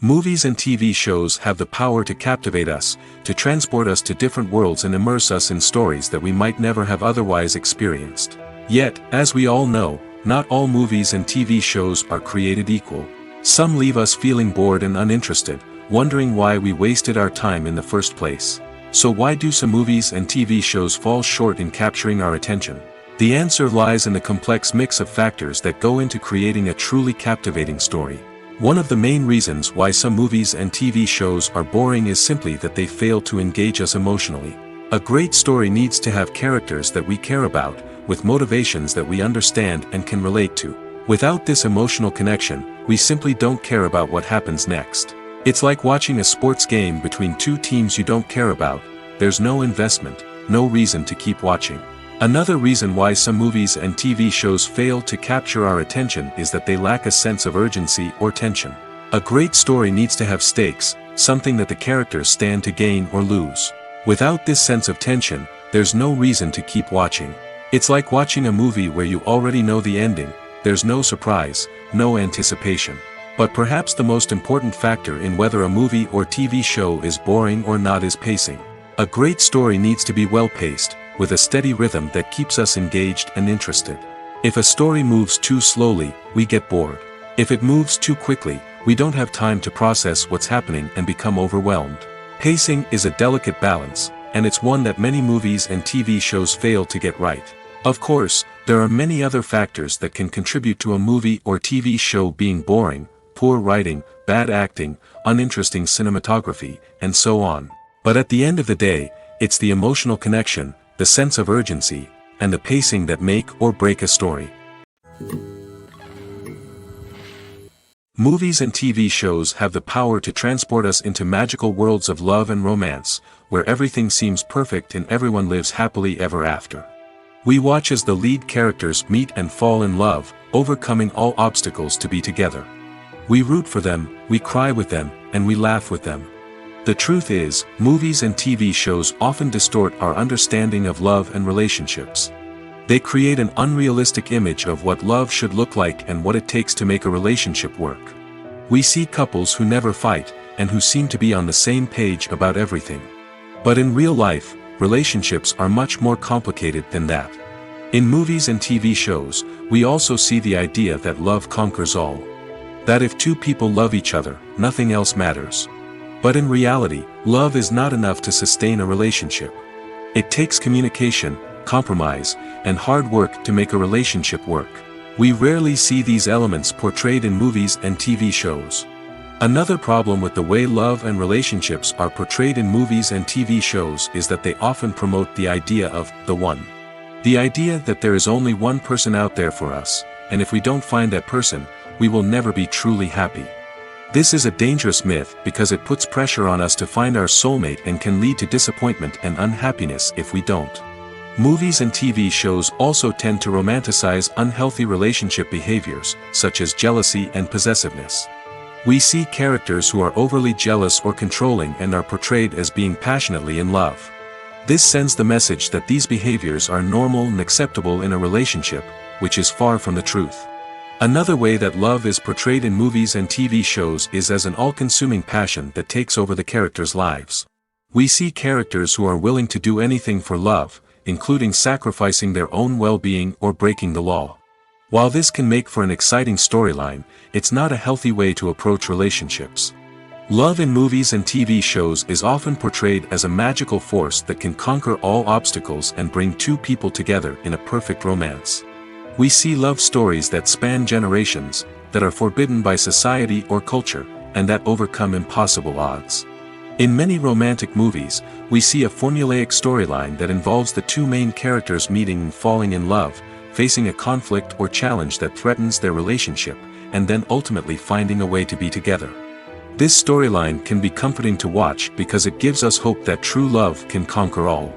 Movies and TV shows have the power to captivate us, to transport us to different worlds and immerse us in stories that we might never have otherwise experienced. Yet, as we all know, not all movies and TV shows are created equal. Some leave us feeling bored and uninterested, wondering why we wasted our time in the first place. So why do some movies and TV shows fall short in capturing our attention? The answer lies in the complex mix of factors that go into creating a truly captivating story. One of the main reasons why some movies and TV shows are boring is simply that they fail to engage us emotionally. A great story needs to have characters that we care about, with motivations that we understand and can relate to. Without this emotional connection, we simply don't care about what happens next. It's like watching a sports game between two teams you don't care about. There's no investment, no reason to keep watching. Another reason why some movies and TV shows fail to capture our attention is that they lack a sense of urgency or tension. A great story needs to have stakes, something that the characters stand to gain or lose. Without this sense of tension, there's no reason to keep watching. It's like watching a movie where you already know the ending. There's no surprise, no anticipation. But perhaps the most important factor in whether a movie or TV show is boring or not is pacing. A great story needs to be well-paced, with a steady rhythm that keeps us engaged and interested. If a story moves too slowly, we get bored. If it moves too quickly, we don't have time to process what's happening and become overwhelmed. Pacing is a delicate balance, and it's one that many movies and TV shows fail to get right. Of course, there are many other factors that can contribute to a movie or TV show being boring: poor writing, bad acting, uninteresting cinematography, and so on. But at the end of the day, it's the emotional connection, the sense of urgency, and the pacing that make or break a story. Movies and TV shows have the power to transport us into magical worlds of love and romance, where everything seems perfect and everyone lives happily ever after. We watch as the lead characters meet and fall in love, overcoming all obstacles to be together. We root for them, we cry with them, and we laugh with them. The truth is, movies and TV shows often distort our understanding of love and relationships. They create an unrealistic image of what love should look like and what it takes to make a relationship work. We see couples who never fight, and who seem to be on the same page about everything. But in real life, relationships are much more complicated than that. In movies and TV shows, we also see the idea that love conquers all. That if two people love each other, nothing else matters. But in reality, love is not enough to sustain a relationship. It takes communication, compromise, and hard work to make a relationship work. We rarely see these elements portrayed in movies and TV shows. Another problem with the way love and relationships are portrayed in movies and TV shows is that they often promote the idea of the one. The idea that there is only one person out there for us, and if we don't find that person, we will never be truly happy. This is a dangerous myth because it puts pressure on us to find our soulmate and can lead to disappointment and unhappiness if we don't. Movies and TV shows also tend to romanticize unhealthy relationship behaviors, such as jealousy and possessiveness. We see characters who are overly jealous or controlling and are portrayed as being passionately in love. This sends the message that these behaviors are normal and acceptable in a relationship, which is far from the truth. Another way that love is portrayed in movies and TV shows is as an all-consuming passion that takes over the characters' lives. We see characters who are willing to do anything for love, including sacrificing their own well-being or breaking the law. While this can make for an exciting storyline, it's not a healthy way to approach relationships. Love in movies and TV shows is often portrayed as a magical force that can conquer all obstacles and bring two people together in a perfect romance. We see love stories that span generations, that are forbidden by society or culture, and that overcome impossible odds. In many romantic movies, we see a formulaic storyline that involves the two main characters meeting and falling in love, facing a conflict or challenge that threatens their relationship, and then ultimately finding a way to be together. This storyline can be comforting to watch because it gives us hope that true love can conquer all.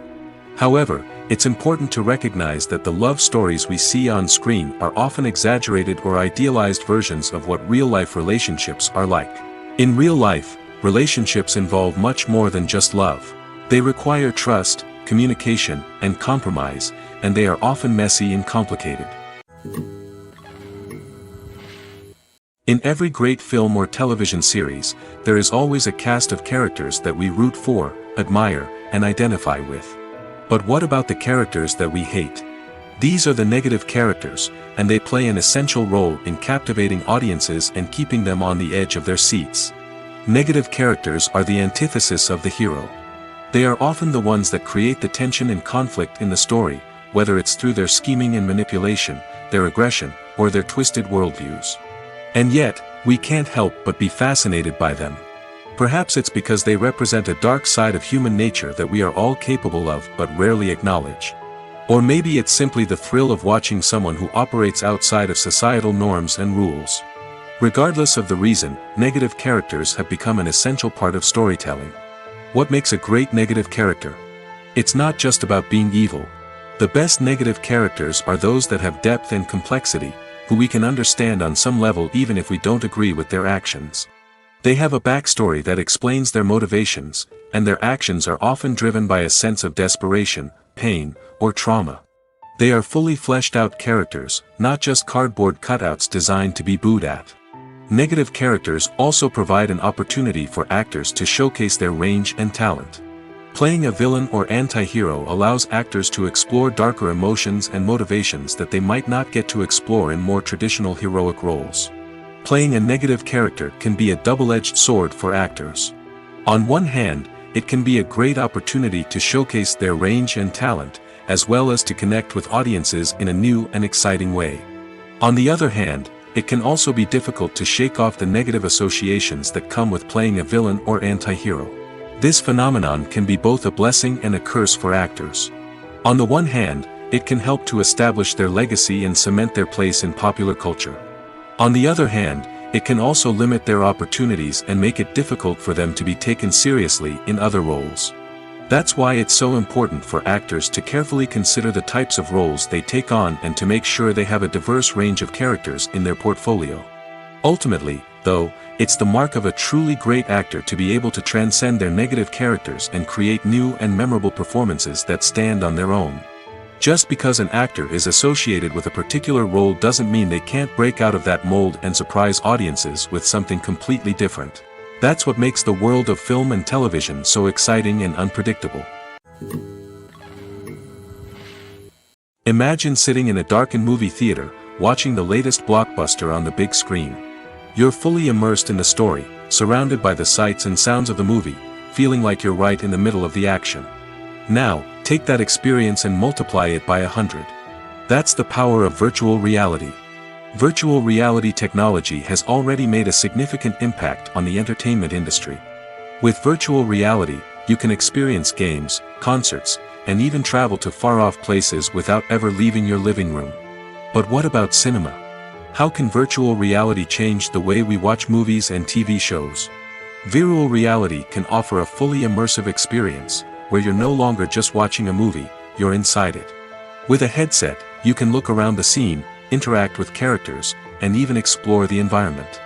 However, it's important to recognize that the love stories we see on screen are often exaggerated or idealized versions of what real-life relationships are like. In real life, relationships involve much more than just love. They require trust, communication, and compromise, and they are often messy and complicated. In every great film or television series, there is always a cast of characters that we root for, admire, and identify with. But what about the characters that we hate? These are the negative characters, and they play an essential role in captivating audiences and keeping them on the edge of their seats. Negative characters are the antithesis of the hero. They are often the ones that create the tension and conflict in the story, whether it's through their scheming and manipulation, their aggression, or their twisted worldviews. And yet, we can't help but be fascinated by them. Perhaps it's because they represent a dark side of human nature that we are all capable of but rarely acknowledge. Or maybe it's simply the thrill of watching someone who operates outside of societal norms and rules. Regardless of the reason, negative characters have become an essential part of storytelling. What makes a great negative character? It's not just about being evil. The best negative characters are those that have depth and complexity, who we can understand on some level even if we don't agree with their actions. They have a backstory that explains their motivations, and their actions are often driven by a sense of desperation, pain, or trauma. They are fully fleshed out characters, not just cardboard cutouts designed to be booed at. Negative characters also provide an opportunity for actors to showcase their range and talent. Playing a villain or anti-hero allows actors to explore darker emotions and motivations that they might not get to explore in more traditional heroic roles. Playing a negative character can be a double-edged sword for actors. On one hand, it can be a great opportunity to showcase their range and talent, as well as to connect with audiences in a new and exciting way. On the other hand, it can also be difficult to shake off the negative associations that come with playing a villain or anti-hero. This phenomenon can be both a blessing and a curse for actors. On the one hand, it can help to establish their legacy and cement their place in popular culture. On the other hand, it can also limit their opportunities and make it difficult for them to be taken seriously in other roles. That's why it's so important for actors to carefully consider the types of roles they take on and to make sure they have a diverse range of characters in their portfolio. Ultimately, though, it's the mark of a truly great actor to be able to transcend their negative characters and create new and memorable performances that stand on their own. Just because an actor is associated with a particular role doesn't mean they can't break out of that mold and surprise audiences with something completely different. That's what makes the world of film and television so exciting and unpredictable. Imagine sitting in a darkened movie theater, watching the latest blockbuster on the big screen. You're fully immersed in the story, surrounded by the sights and sounds of the movie, feeling like you're right in the middle of the action. Now, take that experience and multiply it by 100. That's the power of virtual reality. Virtual reality technology has already made a significant impact on the entertainment industry. With virtual reality, you can experience games, concerts, and even travel to far-off places without ever leaving your living room. But what about cinema? How can virtual reality change the way we watch movies and TV shows? Virtual reality can offer a fully immersive experience, where you're no longer just watching a movie, you're inside it. With a headset, you can look around the scene, interact with characters, and even explore the environment.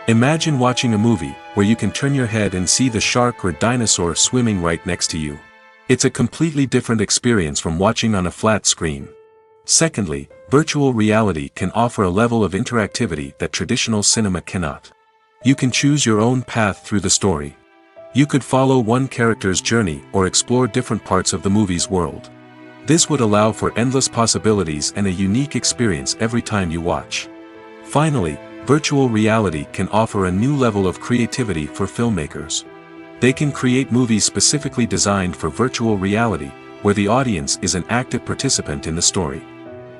Imagine watching a movie, where you can turn your head and see the shark or dinosaur swimming right next to you. It's a completely different experience from watching on a flat screen. Secondly, virtual reality can offer a level of interactivity that traditional cinema cannot. You can choose your own path through the story. You could follow one character's journey or explore different parts of the movie's world. This would allow for endless possibilities and a unique experience every time you watch. Finally, virtual reality can offer a new level of creativity for filmmakers. They can create movies specifically designed for virtual reality, where the audience is an active participant in the story.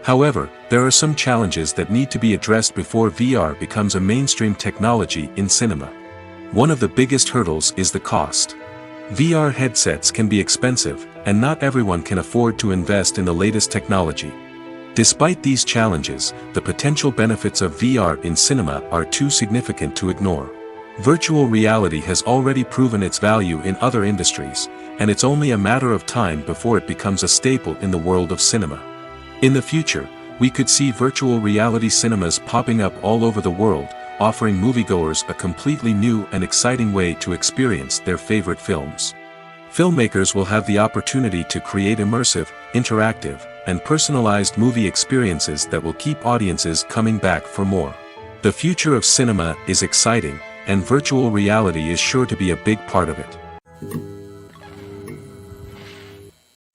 However, there are some challenges that need to be addressed before VR becomes a mainstream technology in cinema. One of the biggest hurdles is the cost. VR headsets can be expensive, and not everyone can afford to invest in the latest technology. Despite these challenges, the potential benefits of VR in cinema are too significant to ignore. Virtual reality has already proven its value in other industries, and it's only a matter of time before it becomes a staple in the world of cinema. In the future, we could see virtual reality cinemas popping up all over the world, offering moviegoers a completely new and exciting way to experience their favorite films. Filmmakers will have the opportunity to create immersive, interactive, and personalized movie experiences that will keep audiences coming back for more. The future of cinema is exciting, and virtual reality is sure to be a big part of it.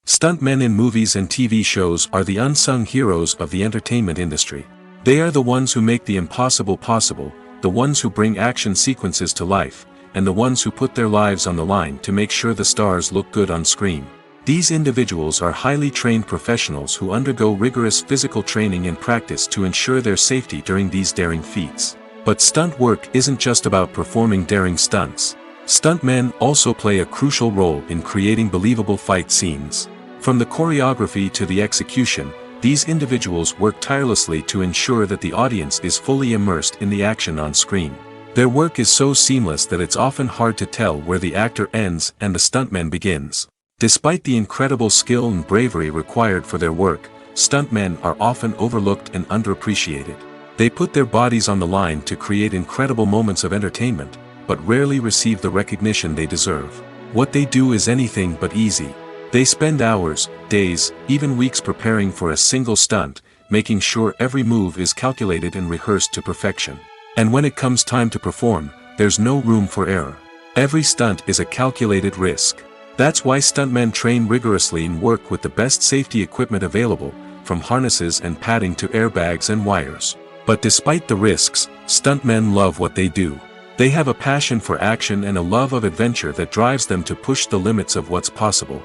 Stuntmen in movies and TV shows are the unsung heroes of the entertainment industry. They are the ones who make the impossible possible, the ones who bring action sequences to life, and the ones who put their lives on the line to make sure the stars look good on screen. These individuals are highly trained professionals who undergo rigorous physical training and practice to ensure their safety during these daring feats. But stunt work isn't just about performing daring stunts. Stuntmen also play a crucial role in creating believable fight scenes. From the choreography to the execution, these individuals work tirelessly to ensure that the audience is fully immersed in the action on screen. Their work is so seamless that it's often hard to tell where the actor ends and the stuntman begins. Despite the incredible skill and bravery required for their work, stuntmen are often overlooked and underappreciated. They put their bodies on the line to create incredible moments of entertainment, but rarely receive the recognition they deserve. What they do is anything but easy. They spend hours, days, even weeks preparing for a single stunt, making sure every move is calculated and rehearsed to perfection. And when it comes time to perform, there's no room for error. Every stunt is a calculated risk. That's why stuntmen train rigorously and work with the best safety equipment available, from harnesses and padding to airbags and wires. But despite the risks, stuntmen love what they do. They have a passion for action and a love of adventure that drives them to push the limits of what's possible.